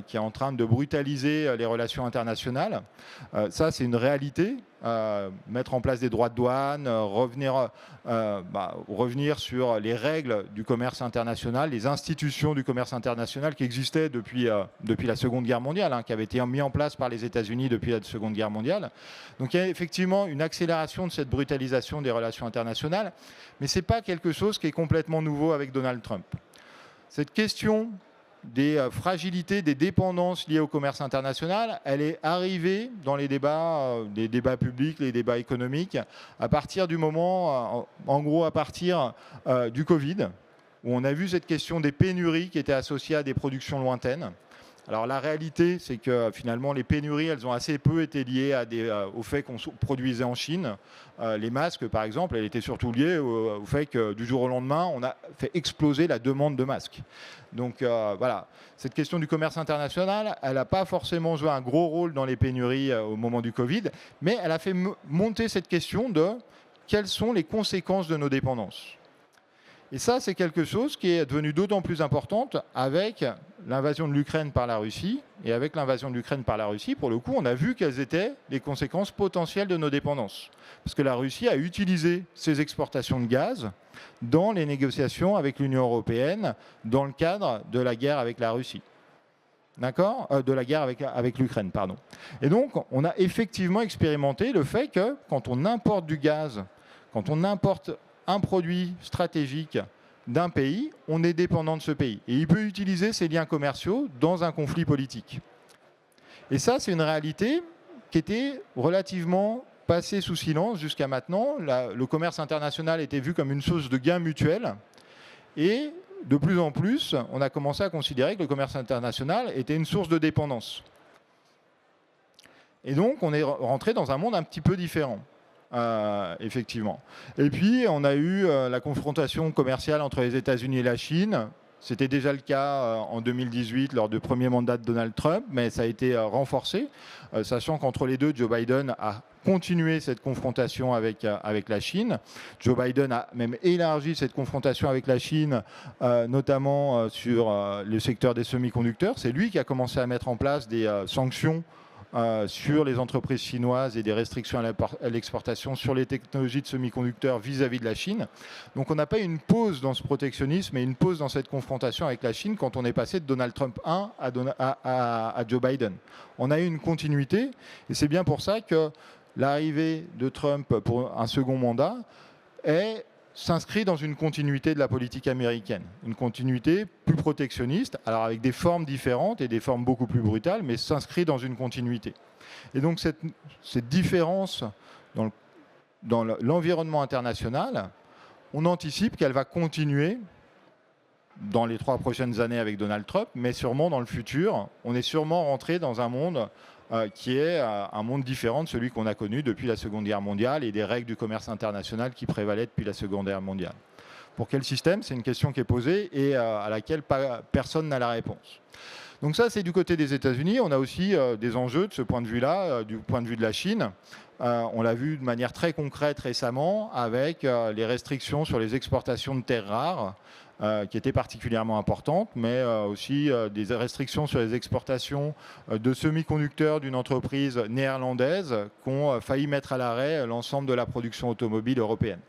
qui est en train de brutaliser les relations internationales. Ça, c'est une réalité. Mettre en place des droits de douane, revenir sur les règles du commerce international, les institutions du commerce international qui existaient depuis la Seconde Guerre mondiale, qui avaient été mis en place par les États-Unis depuis la Seconde Guerre mondiale. Donc il y a effectivement une accélération de cette brutalisation des relations internationales, mais ce n'est pas quelque chose qui est complètement nouveau avec Donald Trump. Cette question des fragilités, des dépendances liées au commerce international, elle est arrivée dans les débats publics, les débats économiques, à partir du moment, en gros à partir du Covid, où on a vu cette question des pénuries qui étaient associées à des productions lointaines. Alors la réalité, c'est que finalement les pénuries, elles ont assez peu été liées au fait qu'on produisait en Chine. Les masques, par exemple, elles étaient surtout liées au fait que du jour au lendemain, on a fait exploser la demande de masques. Donc voilà, cette question du commerce international, elle n'a pas forcément joué un gros rôle dans les pénuries au moment du Covid, mais elle a fait monter cette question de quelles sont les conséquences de nos dépendances. Et ça, c'est quelque chose qui est devenu d'autant plus importante avec l'invasion de l'Ukraine par la Russie. Et avec l'invasion de l'Ukraine par la Russie, pour le coup, on a vu quelles étaient les conséquences potentielles de nos dépendances. Parce que la Russie a utilisé ses exportations de gaz dans les négociations avec l'Union européenne dans le cadre de la guerre avec la Russie. D'accord ? De la guerre avec l'Ukraine, pardon. Et donc, on a effectivement expérimenté le fait que quand on importe du gaz, quand on importe un produit stratégique d'un pays, on est dépendant de ce pays. Et il peut utiliser ses liens commerciaux dans un conflit politique. Et ça, c'est une réalité qui était relativement passée sous silence jusqu'à maintenant. Le commerce international était vu comme une source de gain mutuel. Et de plus en plus, on a commencé à considérer que le commerce international était une source de dépendance. Et donc, on est rentré dans un monde un petit peu différent. Effectivement. Et puis, on a eu la confrontation commerciale entre les États-Unis et la Chine. C'était déjà le cas en 2018 lors du premier mandat de Donald Trump, mais ça a été renforcé, sachant qu'entre les deux, Joe Biden a continué cette confrontation avec la Chine. Joe Biden a même élargi cette confrontation avec la Chine, notamment sur le secteur des semi-conducteurs. C'est lui qui a commencé à mettre en place des sanctions sur les entreprises chinoises et des restrictions à l'exportation sur les technologies de semi-conducteurs vis-à-vis de la Chine. Donc on n'a pas eu une pause dans ce protectionnisme et une pause dans cette confrontation avec la Chine quand on est passé de Donald Trump 1 à Joe Biden. On a eu une continuité et c'est bien pour ça que l'arrivée de Trump pour un second mandat s'inscrit dans une continuité de la politique américaine, une continuité plus protectionniste, alors avec des formes différentes et des formes beaucoup plus brutales, mais s'inscrit dans une continuité. Et donc cette différence dans l'environnement international, on anticipe qu'elle va continuer dans les 3 prochaines années avec Donald Trump, mais sûrement dans le futur, on est sûrement rentré dans un monde qui est un monde différent de celui qu'on a connu depuis la Seconde Guerre mondiale et des règles du commerce international qui prévalaient depuis la Seconde Guerre mondiale. Pour quel système ? C'est une question qui est posée et à laquelle personne n'a la réponse. Donc ça, c'est du côté des États-Unis. On a aussi des enjeux de ce point de vue-là, du point de vue de la Chine. On l'a vu de manière très concrète récemment avec les restrictions sur les exportations de terres rares, qui étaient particulièrement importantes, mais aussi des restrictions sur les exportations de semi-conducteurs d'une entreprise néerlandaise qui ont failli mettre à l'arrêt l'ensemble de la production automobile européenne.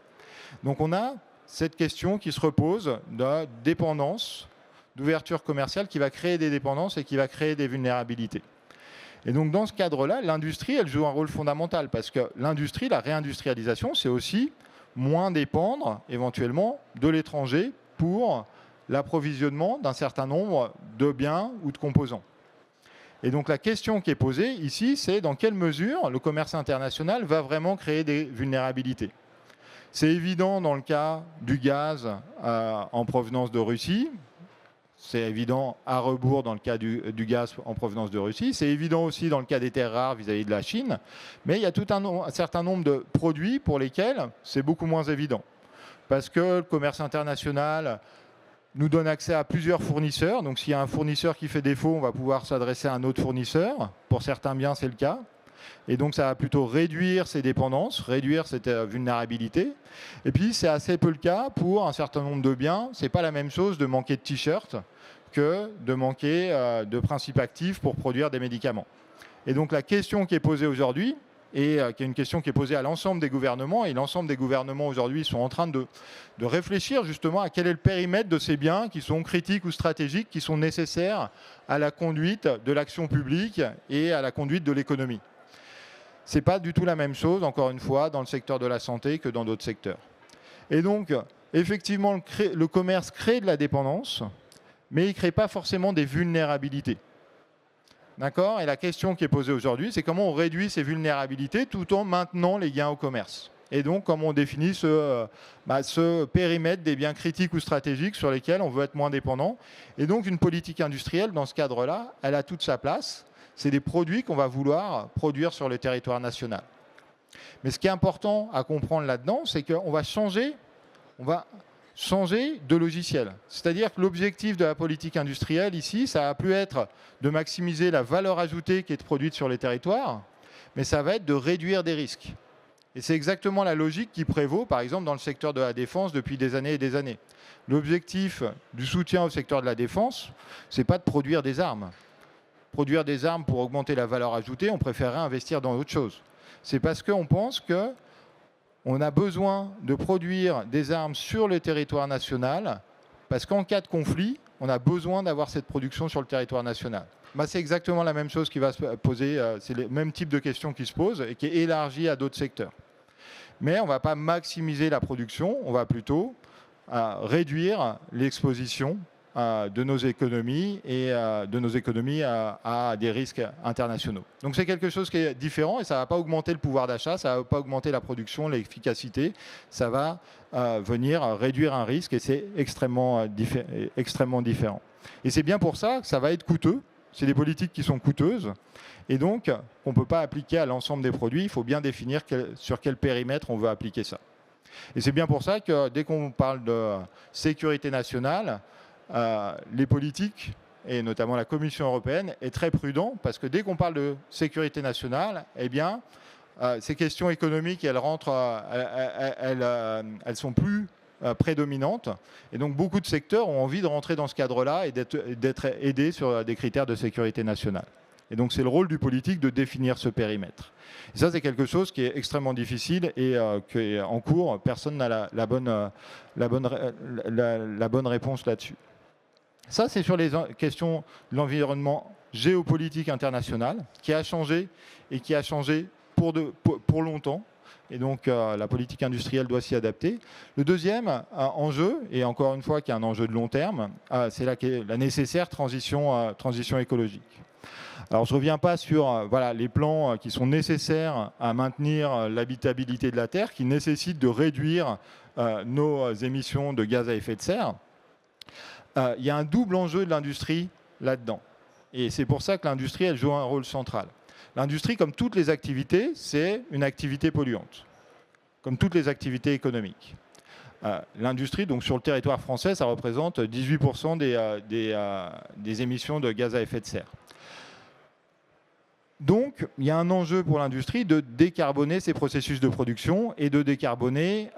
Donc on a cette question qui se repose de dépendance, d'ouverture commerciale qui va créer des dépendances et qui va créer des vulnérabilités. Et donc dans ce cadre-là, l'industrie, elle joue un rôle fondamental parce que l'industrie, la réindustrialisation, c'est aussi moins dépendre éventuellement de l'étranger pour l'approvisionnement d'un certain nombre de biens ou de composants. Et donc la question qui est posée ici, c'est dans quelle mesure le commerce international va vraiment créer des vulnérabilités. C'est évident dans le cas du gaz en provenance de Russie. C'est évident à rebours dans le cas du gaz en provenance de Russie. C'est évident aussi dans le cas des terres rares vis-à-vis de la Chine. Mais il y a tout un certain nombre de produits pour lesquels c'est beaucoup moins évident. parce que le commerce international nous donne accès à plusieurs fournisseurs. Donc s'il y a un fournisseur qui fait défaut, on va pouvoir s'adresser à un autre fournisseur. Pour certains biens, c'est le cas. Et donc ça va plutôt réduire ces dépendances, réduire cette vulnérabilité. Et puis c'est assez peu le cas pour un certain nombre de biens. Ce n'est pas la même chose de manquer de t-shirts que de manquer de principes actifs pour produire des médicaments. Et donc la question qui est posée aujourd'hui, et qui est une question qui est posée à l'ensemble des gouvernements, et l'ensemble des gouvernements aujourd'hui sont en train de réfléchir justement à quel est le périmètre de ces biens qui sont critiques ou stratégiques, qui sont nécessaires à la conduite de l'action publique et à la conduite de l'économie. Ce n'est pas du tout la même chose, encore une fois, dans le secteur de la santé que dans d'autres secteurs. Et donc, effectivement, le commerce crée de la dépendance, mais il ne crée pas forcément des vulnérabilités. D'accord ? Et la question qui est posée aujourd'hui, c'est comment on réduit ces vulnérabilités tout en maintenant les gains au commerce. Et donc, comment on définit ce périmètre des biens critiques ou stratégiques sur lesquels on veut être moins dépendant. Et donc, une politique industrielle, dans ce cadre-là, elle a toute sa place. C'est des produits qu'on va vouloir produire sur le territoire national. Mais ce qui est important à comprendre là-dedans, c'est qu'on va changer de logiciel. C'est-à-dire que l'objectif de la politique industrielle ici, ça va plus être de maximiser la valeur ajoutée qui est produite sur les territoires, mais ça va être de réduire des risques. Et c'est exactement la logique qui prévaut, par exemple, dans le secteur de la défense depuis des années et des années. L'objectif du soutien au secteur de la défense, ce n'est pas de produire des armes. Produire des armes pour augmenter la valeur ajoutée, on préférerait investir dans autre chose. C'est parce qu'on pense qu'on a besoin de produire des armes sur le territoire national, parce qu'en cas de conflit, on a besoin d'avoir cette production sur le territoire national. C'est exactement la même chose qui va se poser, c'est le même type de question qui se pose et qui est élargie à d'autres secteurs. Mais on ne va pas maximiser la production, on va plutôt réduire l'exposition de nos économies et à des risques internationaux. Donc c'est quelque chose qui est différent et ça ne va pas augmenter le pouvoir d'achat, ça ne va pas augmenter la production, l'efficacité, ça va venir réduire un risque et c'est extrêmement différent. Et c'est bien pour ça que ça va être coûteux, c'est des politiques qui sont coûteuses et donc on ne peut pas appliquer à l'ensemble des produits, il faut bien définir sur quel périmètre on veut appliquer ça. Et c'est bien pour ça que dès qu'on parle de sécurité nationale, les politiques, et notamment la Commission européenne, est très prudent parce que dès qu'on parle de sécurité nationale, eh bien, ces questions économiques, elles sont plus prédominantes. Et donc, beaucoup de secteurs ont envie de rentrer dans ce cadre-là et d'être aidés sur des critères de sécurité nationale. Et donc, c'est le rôle du politique de définir ce périmètre. Et ça, c'est quelque chose qui est extrêmement difficile et qui est en cours. Personne n'a la bonne réponse là-dessus. Ça, c'est sur les questions de l'environnement géopolitique international qui a changé et qui a changé pour longtemps. Et donc, la politique industrielle doit s'y adapter. Le deuxième enjeu, et encore une fois qui est un enjeu de long terme, c'est la nécessaire transition écologique. Alors, je ne reviens pas sur les plans qui sont nécessaires à maintenir l'habitabilité de la Terre, qui nécessitent de réduire nos émissions de gaz à effet de serre. Il y a un double enjeu de l'industrie là-dedans. Et c'est pour ça que l'industrie, elle joue un rôle central. L'industrie, comme toutes les activités, c'est une activité polluante, comme toutes les activités économiques. L'industrie, donc sur le territoire français, ça représente 18% des émissions de gaz à effet de serre. Donc, il y a un enjeu pour l'industrie de décarboner ses processus de production et de décarboner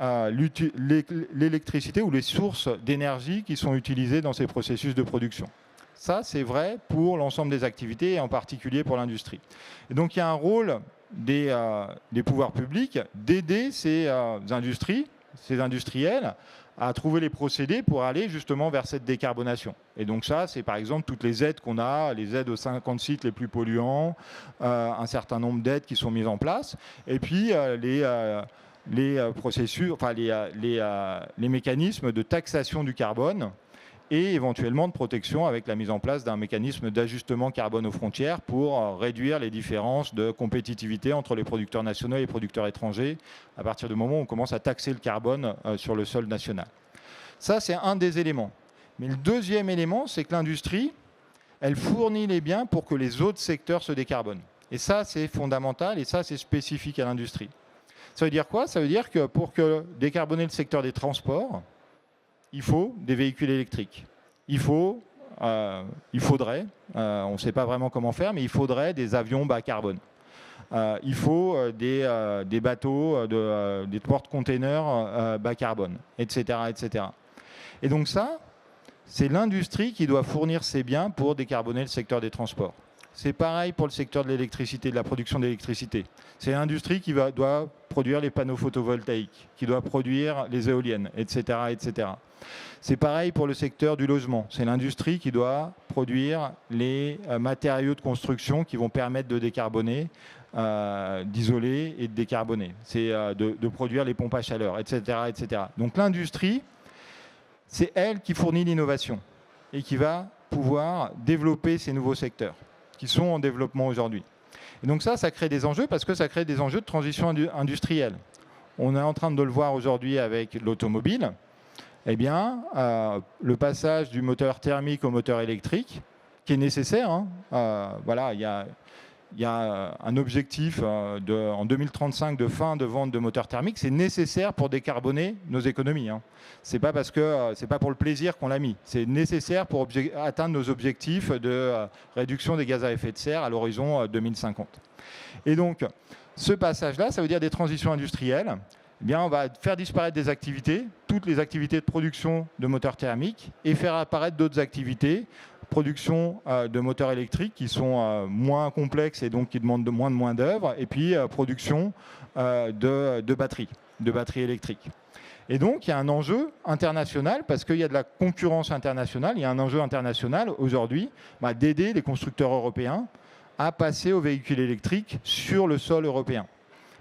l'électricité ou les sources d'énergie qui sont utilisées dans ces processus de production. Ça, c'est vrai pour l'ensemble des activités et en particulier pour l'industrie. Et donc, il y a un rôle des pouvoirs publics d'aider ces industries, ces industriels, à trouver les procédés pour aller justement vers cette décarbonation. Et donc ça, c'est par exemple toutes les aides qu'on a, les aides aux 50 sites les plus polluants, un certain nombre d'aides qui sont mises en place, et puis les processus, enfin les mécanismes de taxation du carbone et éventuellement de protection avec la mise en place d'un mécanisme d'ajustement carbone aux frontières pour réduire les différences de compétitivité entre les producteurs nationaux et les producteurs étrangers à partir du moment où on commence à taxer le carbone sur le sol national. Ça, c'est un des éléments. Mais le deuxième élément, c'est que l'industrie, elle fournit les biens pour que les autres secteurs se décarbonent. Et ça, c'est fondamental et ça, c'est spécifique à l'industrie. Ça veut dire quoi? Ça veut dire que pour décarboner le secteur des transports, il faut des véhicules électriques. Il faudrait, on ne sait pas vraiment comment faire, mais il faudrait des avions bas carbone. Il faut des bateaux, des porte-containers bas carbone, etc., etc. Et donc ça, c'est l'industrie qui doit fournir ses biens pour décarboner le secteur des transports. C'est pareil pour le secteur de l'électricité, de la production d'électricité. C'est l'industrie qui doit produire les panneaux photovoltaïques, qui doit produire les éoliennes, etc., etc. C'est pareil pour le secteur du logement. C'est l'industrie qui doit produire les matériaux de construction qui vont permettre de décarboner, d'isoler et de décarboner. C'est de produire les pompes à chaleur, etc., etc. Donc l'industrie, c'est elle qui fournit l'innovation et qui va pouvoir développer ces nouveaux secteurs qui sont en développement aujourd'hui. Et donc ça crée des enjeux parce que ça crée des enjeux de transition industrielle. On est en train de le voir aujourd'hui avec l'automobile. Eh bien, le passage du moteur thermique au moteur électrique, qui est nécessaire, voilà, il y a un objectif en 2035 de fin de vente de moteurs thermiques. C'est nécessaire pour décarboner nos économies. C'est pas parce que c'est pas pour le plaisir qu'on l'a mis. C'est nécessaire pour atteindre nos objectifs de réduction des gaz à effet de serre à l'horizon 2050. Et donc, ce passage-là, ça veut dire des transitions industrielles. Eh bien, on va faire disparaître des activités, toutes les activités de production de moteurs thermiques, et faire apparaître d'autres activités, production de moteurs électriques qui sont moins complexes et donc qui demandent de moins d'œuvre, et puis production de batteries électriques. Et donc, il y a un enjeu international, parce qu'il y a de la concurrence internationale, il y a un enjeu international aujourd'hui d'aider les constructeurs européens à passer aux véhicules électriques sur le sol européen.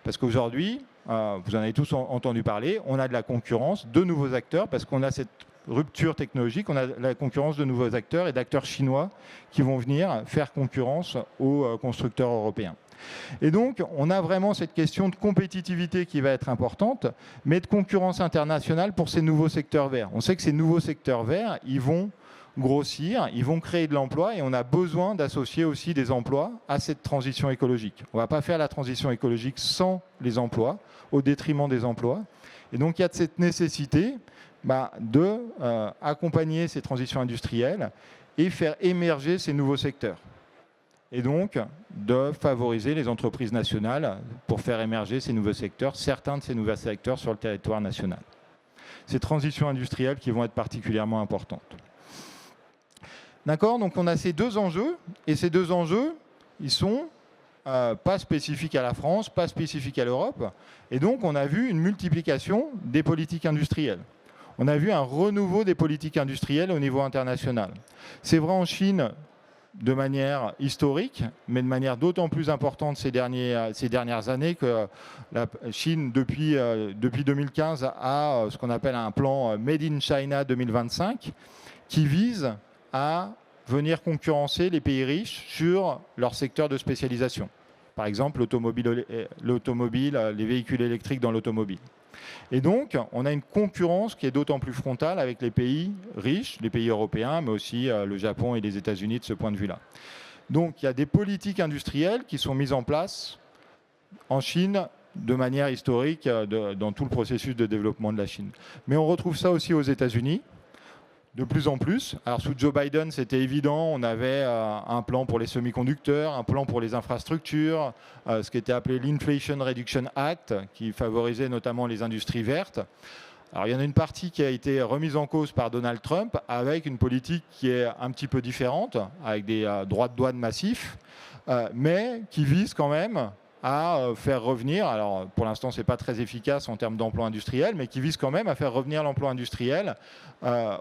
Parce qu'aujourd'hui, vous en avez tous entendu parler, on a de la concurrence, de nouveaux acteurs, parce qu'on a cette rupture technologique, on a la concurrence de nouveaux acteurs et d'acteurs chinois qui vont venir faire concurrence aux constructeurs européens. Et donc, on a vraiment cette question de compétitivité qui va être importante, mais de concurrence internationale pour ces nouveaux secteurs verts. On sait que ces nouveaux secteurs verts, ils vont grossir, ils vont créer de l'emploi et on a besoin d'associer aussi des emplois à cette transition écologique. On ne va pas faire la transition écologique sans les emplois, au détriment des emplois. Et donc, il y a cette nécessité d'accompagner ces transitions industrielles et faire émerger ces nouveaux secteurs. Et donc, de favoriser les entreprises nationales pour faire émerger ces nouveaux secteurs, certains de ces nouveaux secteurs sur le territoire national. Ces transitions industrielles qui vont être particulièrement importantes. D'accord, donc on a ces deux enjeux, et ces deux enjeux, ils sont pas spécifiques à la France, pas spécifiques à l'Europe, et donc on a vu une multiplication des politiques industrielles. On a vu un renouveau des politiques industrielles au niveau international. C'est vrai en Chine de manière historique, mais de manière d'autant plus importante ces dernières années que la Chine, depuis 2015, a ce qu'on appelle un plan Made in China 2025, qui vise à venir concurrencer les pays riches sur leur secteur de spécialisation. Par exemple, l'automobile, les véhicules électriques dans l'automobile. Et donc, on a une concurrence qui est d'autant plus frontale avec les pays riches, les pays européens, mais aussi le Japon et les États-Unis de ce point de vue-là. Donc, il y a des politiques industrielles qui sont mises en place en Chine de manière historique dans tout le processus de développement de la Chine. Mais on retrouve ça aussi aux États-Unis, de plus en plus. Alors sous Joe Biden, c'était évident, on avait un plan pour les semi-conducteurs, un plan pour les infrastructures, ce qui était appelé l'Inflation Reduction Act, qui favorisait notamment les industries vertes. Alors il y en a une partie qui a été remise en cause par Donald Trump, avec une politique qui est un petit peu différente, avec des droits de douane massifs, mais qui vise quand même à faire revenir, alors pour l'instant c'est pas très efficace en termes d'emploi industriel, mais qui vise quand même à faire revenir l'emploi industriel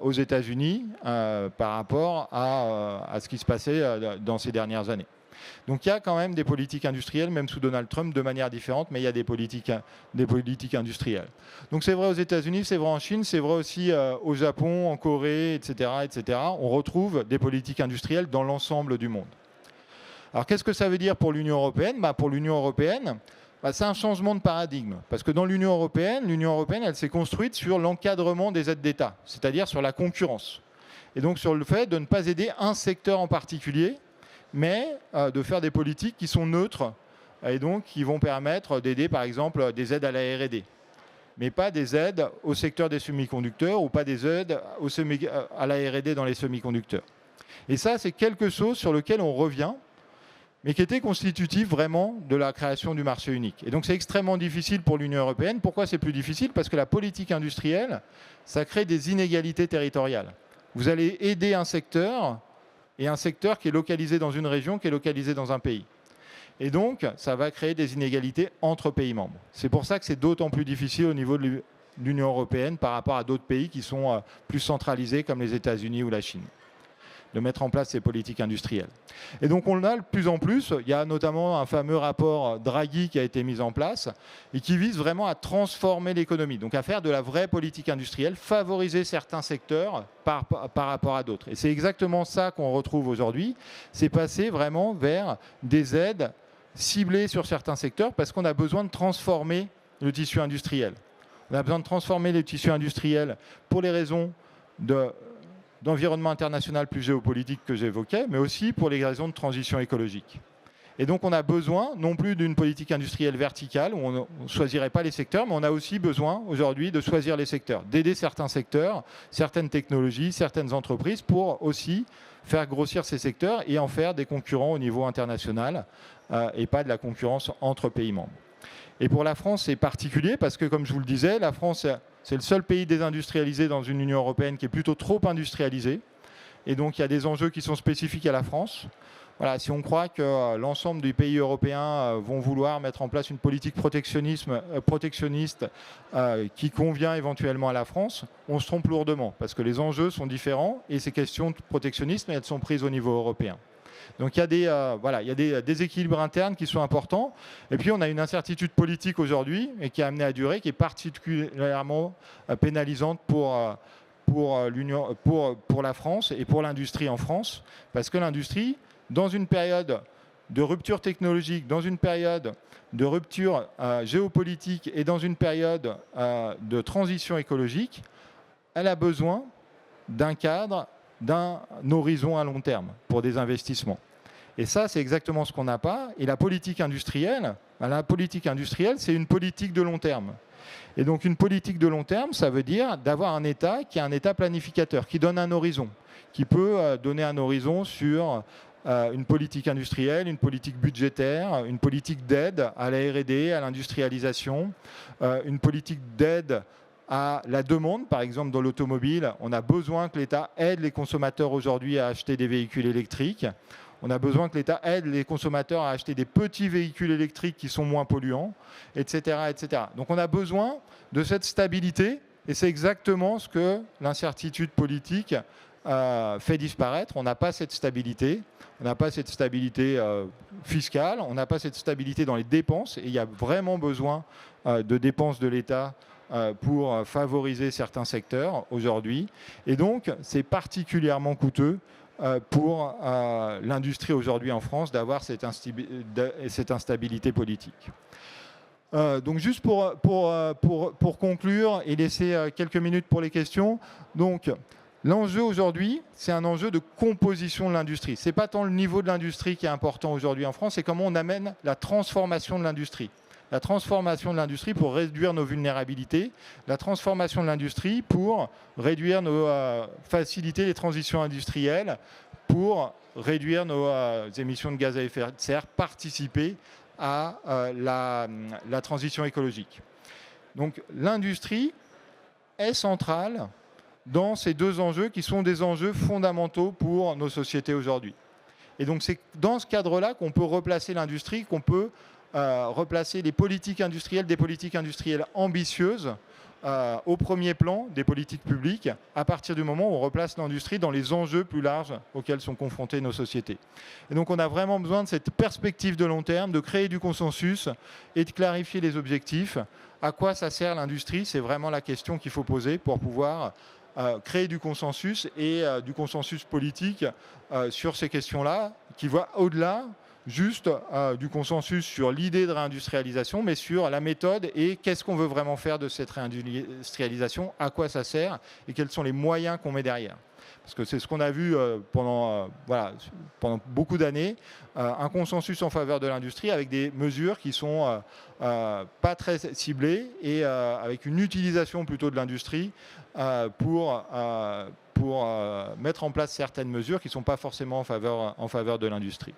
aux États-Unis par rapport à ce qui se passait dans ces dernières années. Donc il y a quand même des politiques industrielles, même sous Donald Trump, de manière différente, mais il y a des politiques industrielles. Donc c'est vrai aux États-Unis, c'est vrai en Chine, c'est vrai aussi au Japon, en Corée, etc., etc. On retrouve des politiques industrielles dans l'ensemble du monde. Alors qu'est-ce que ça veut dire pour l'Union européenne ? Pour l'Union européenne, c'est un changement de paradigme. Parce que dans l'Union européenne, elle s'est construite sur l'encadrement des aides d'État, c'est-à-dire sur la concurrence. Et donc sur le fait de ne pas aider un secteur en particulier, mais de faire des politiques qui sont neutres et donc qui vont permettre d'aider par exemple des aides à la R&D. Mais pas des aides au secteur des semi-conducteurs ou pas des aides à la R&D dans les semi-conducteurs. Et ça, c'est quelque chose sur lequel on revient, mais qui était constitutif vraiment de la création du marché unique. Et donc c'est extrêmement difficile pour l'Union européenne. Pourquoi c'est plus difficile? Parce que la politique industrielle, ça crée des inégalités territoriales. Vous allez aider un secteur, et un secteur qui est localisé dans une région, qui est localisé dans un pays. Et donc, ça va créer des inégalités entre pays membres. C'est pour ça que c'est d'autant plus difficile au niveau de l'Union européenne par rapport à d'autres pays qui sont plus centralisés, comme les États-Unis ou la Chine, de mettre en place ces politiques industrielles. Et donc, on a de plus en plus. Il y a notamment un fameux rapport Draghi qui a été mis en place et qui vise vraiment à transformer l'économie, donc à faire de la vraie politique industrielle, favoriser certains secteurs par rapport à d'autres. Et c'est exactement ça qu'on retrouve aujourd'hui. C'est passer vraiment vers des aides ciblées sur certains secteurs parce qu'on a besoin de transformer le tissu industriel. On a besoin de transformer le tissu industriel pour les raisons d'environnement international plus géopolitique que j'évoquais, mais aussi pour les raisons de transition écologique. Et donc on a besoin non plus d'une politique industrielle verticale où on ne choisirait pas les secteurs, mais on a aussi besoin aujourd'hui de choisir les secteurs, d'aider certains secteurs, certaines technologies, certaines entreprises pour aussi faire grossir ces secteurs et en faire des concurrents au niveau international et pas de la concurrence entre pays membres. Et pour la France, c'est particulier parce que, comme je vous le disais, la France, c'est le seul pays désindustrialisé dans une Union européenne qui est plutôt trop industrialisée. Et donc, il y a des enjeux qui sont spécifiques à la France. Voilà, si on croit que l'ensemble des pays européens vont vouloir mettre en place une politique protectionniste qui convient éventuellement à la France, on se trompe lourdement parce que les enjeux sont différents et ces questions de protectionnisme, elles sont prises au niveau européen. Donc il y a des déséquilibres internes qui sont importants. Et puis on a une incertitude politique aujourd'hui et qui est amenée à durer, qui est particulièrement pénalisante pour la France et pour l'industrie en France. Parce que l'industrie, dans une période de rupture technologique, dans une période de rupture géopolitique et dans une période de transition écologique, elle a besoin d'un cadre, d'un horizon à long terme pour des investissements. Et ça, c'est exactement ce qu'on n'a pas. Et la politique industrielle, c'est une politique de long terme. Et donc une politique de long terme, ça veut dire d'avoir un État qui est un État planificateur, qui donne un horizon, qui peut donner un horizon sur une politique industrielle, une politique budgétaire, une politique d'aide à la R&D, à l'industrialisation, une politique d'aide à la demande, par exemple dans l'automobile. On a besoin que l'État aide les consommateurs aujourd'hui à acheter des véhicules électriques. On a besoin que l'État aide les consommateurs à acheter des petits véhicules électriques qui sont moins polluants, etc., etc. Donc on a besoin de cette stabilité et c'est exactement ce que l'incertitude politique fait disparaître. On n'a pas cette stabilité. On n'a pas cette stabilité fiscale. On n'a pas cette stabilité dans les dépenses. Et il y a vraiment besoin de dépenses de l'État pour favoriser certains secteurs aujourd'hui. Et donc, c'est particulièrement coûteux pour l'industrie aujourd'hui en France d'avoir cette instabilité politique. Donc juste pour conclure et laisser quelques minutes pour les questions. Donc l'enjeu aujourd'hui, c'est un enjeu de composition de l'industrie. Ce n'est pas tant le niveau de l'industrie qui est important aujourd'hui en France, c'est comment on amène la transformation de l'industrie. La transformation de l'industrie pour réduire nos vulnérabilités, la transformation de l'industrie pour faciliter les transitions industrielles, pour réduire nos émissions de gaz à effet de serre, participer à la transition écologique. Donc l'industrie est centrale dans ces deux enjeux qui sont des enjeux fondamentaux pour nos sociétés aujourd'hui. Et donc c'est dans ce cadre-là qu'on peut replacer l'industrie, qu'on peut replacer les politiques industrielles, des politiques industrielles ambitieuses au premier plan des politiques publiques à partir du moment où on replace l'industrie dans les enjeux plus larges auxquels sont confrontées nos sociétés. Et donc on a vraiment besoin de cette perspective de long terme, de créer du consensus et de clarifier les objectifs. À quoi ça sert l'industrie? C'est vraiment la question qu'il faut poser pour pouvoir créer du consensus et du consensus politique sur ces questions-là qui va au-delà juste du consensus sur l'idée de réindustrialisation, mais sur la méthode et qu'est-ce qu'on veut vraiment faire de cette réindustrialisation, à quoi ça sert et quels sont les moyens qu'on met derrière. Parce que c'est ce qu'on a vu pendant beaucoup d'années, un consensus en faveur de l'industrie avec des mesures qui sont pas très ciblées et avec une utilisation plutôt de l'industrie pour mettre en place certaines mesures qui ne sont pas forcément en faveur de l'industrie.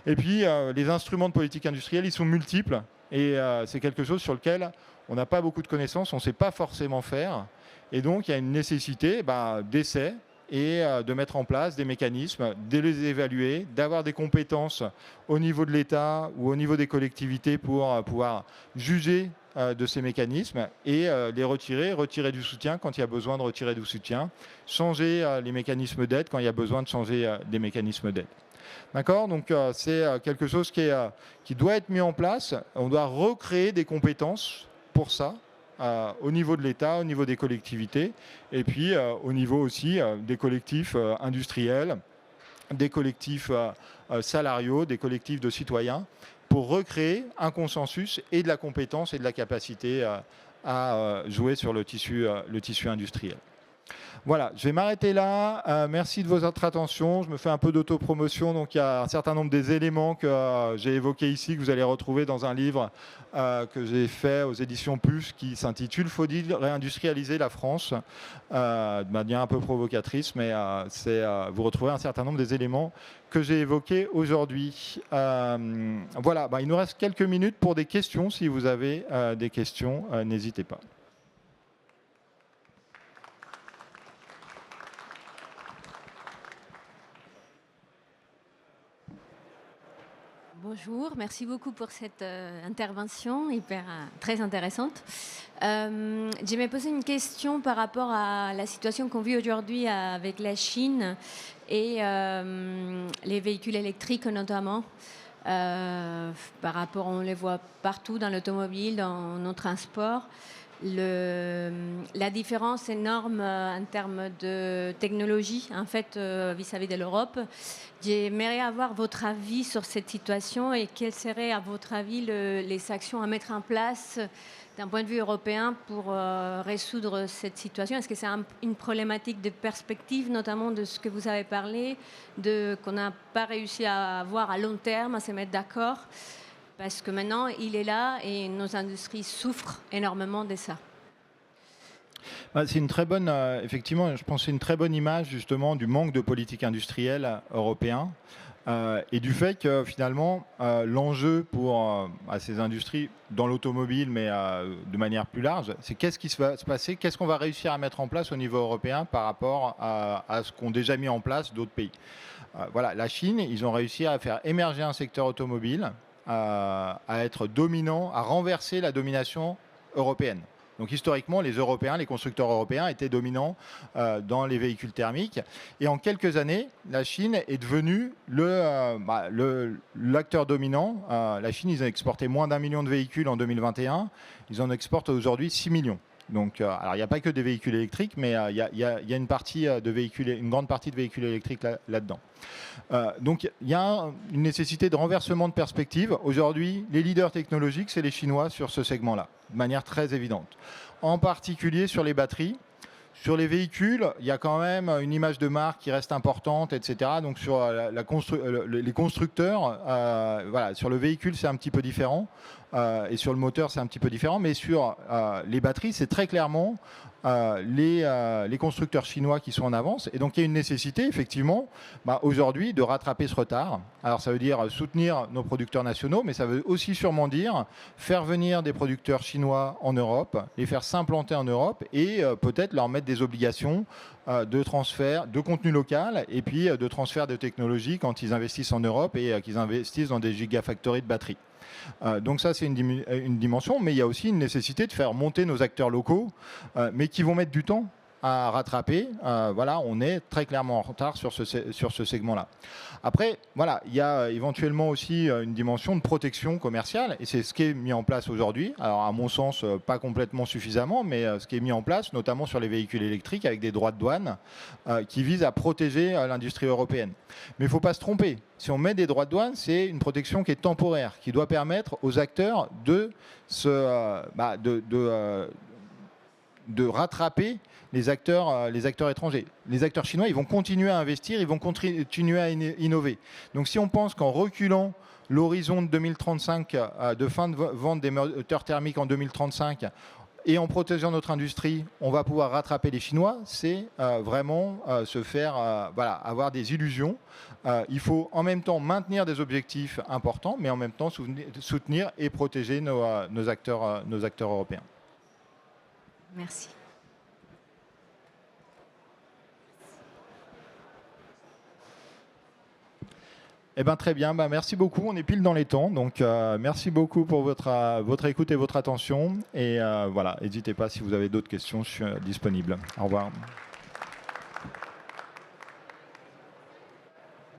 Et puis, les instruments de politique industrielle, ils sont multiples et c'est quelque chose sur lequel on n'a pas beaucoup de connaissances, on ne sait pas forcément faire. Et donc, il y a une nécessité d'essai et de mettre en place des mécanismes, de les évaluer, d'avoir des compétences au niveau de l'État ou au niveau des collectivités pour pouvoir juger de ces mécanismes et les retirer du soutien quand il y a besoin de retirer du soutien, changer les mécanismes d'aide quand il y a besoin de changer des mécanismes d'aide. D'accord ? Donc c'est quelque chose qui doit être mis en place. On doit recréer des compétences pour ça, au niveau de l'État, au niveau des collectivités, et puis au niveau aussi des collectifs industriels, des collectifs salariaux, des collectifs de citoyens, pour recréer un consensus et de la compétence et de la capacité à jouer sur le tissu industriel. Voilà, je vais m'arrêter là. Merci de votre attention. Je me fais un peu d'autopromotion. Donc, il y a un certain nombre des éléments que j'ai évoqués ici, que vous allez retrouver dans un livre que j'ai fait aux éditions Plus, qui s'intitule « Faut-il réindustrialiser la France ?» de manière un peu provocatrice, mais vous retrouvez un certain nombre des éléments que j'ai évoqués aujourd'hui. Voilà, il nous reste quelques minutes pour des questions. Si vous avez des questions, n'hésitez pas. Bonjour, merci beaucoup pour cette intervention très intéressante. J'aimerais poser une question par rapport à la situation qu'on vit aujourd'hui avec la Chine et les véhicules électriques notamment. Par rapport, on les voit partout dans l'automobile, dans nos transports. La différence énorme en termes de technologie, en fait, vis-à-vis de l'Europe. J'aimerais avoir votre avis sur cette situation et quelles seraient, à votre avis, les actions à mettre en place d'un point de vue européen pour résoudre cette situation. Est-ce que c'est une problématique de perspective, notamment de ce que vous avez parlé, qu'on n'a pas réussi à avoir à long terme, à se mettre d'accord ? Parce que maintenant, il est là et nos industries souffrent énormément de ça. C'est une très bonne, effectivement, je pense que c'est une très bonne image justement du manque de politique industrielle européen et du fait que finalement l'enjeu pour ces industries dans l'automobile, mais de manière plus large, c'est qu'est-ce qui va se passer, qu'est-ce qu'on va réussir à mettre en place au niveau européen par rapport à ce qu'ont déjà mis en place d'autres pays. Voilà, la Chine, ils ont réussi à faire émerger un secteur automobile, à être dominant, à renverser la domination européenne. Donc historiquement, les Européens, les constructeurs européens étaient dominants dans les véhicules thermiques. Et en quelques années, la Chine est devenue l'acteur dominant. La Chine, ils ont exporté moins d'1 million de véhicules en 2021. Ils en exportent aujourd'hui 6 millions. Donc, alors il n'y a pas que des véhicules électriques, mais il y a une grande partie de véhicules électriques là-dedans. Donc il y a une nécessité de renversement de perspective. Aujourd'hui, les leaders technologiques, c'est les Chinois sur ce segment-là, de manière très évidente. En particulier sur les batteries. Sur les véhicules, il y a quand même une image de marque qui reste importante, etc. Donc sur les constructeurs, voilà, sur le véhicule, c'est un petit peu différent. Et sur le moteur, c'est un petit peu différent. Mais sur les batteries, c'est très clairement les constructeurs chinois qui sont en avance. Et donc, il y a une nécessité, effectivement, aujourd'hui, de rattraper ce retard. Alors, ça veut dire soutenir nos producteurs nationaux, mais ça veut aussi sûrement dire faire venir des producteurs chinois en Europe, les faire s'implanter en Europe et peut-être leur mettre des obligations de transfert de contenu local et puis de transfert de technologie quand ils investissent en Europe et qu'ils investissent dans des gigafactories de batteries. Donc ça, c'est une dimension, mais il y a aussi une nécessité de faire monter nos acteurs locaux, mais qui vont mettre du temps à rattraper. Voilà, on est très clairement en retard sur ce segment-là. Après, voilà, il y a éventuellement aussi une dimension de protection commerciale, et c'est ce qui est mis en place aujourd'hui. Alors, à mon sens, pas complètement suffisamment, mais ce qui est mis en place, notamment sur les véhicules électriques, avec des droits de douane qui visent à protéger l'industrie européenne. Mais il ne faut pas se tromper. Si on met des droits de douane, c'est une protection qui est temporaire, qui doit permettre aux acteurs de rattraper les acteurs étrangers. Les acteurs chinois, ils vont continuer à investir, ils vont continuer à innover. Donc si on pense qu'en reculant l'horizon de 2035, de fin de vente des moteurs thermiques en 2035, et en protégeant notre industrie, on va pouvoir rattraper les Chinois, c'est vraiment se faire avoir des illusions. Il faut en même temps maintenir des objectifs importants, mais en même temps soutenir et protéger nos acteurs européens. Merci. Eh ben, très bien, merci beaucoup. On est pile dans les temps. Donc, merci beaucoup pour votre écoute et votre attention. Et voilà, n'hésitez pas si vous avez d'autres questions, je suis disponible. Au revoir.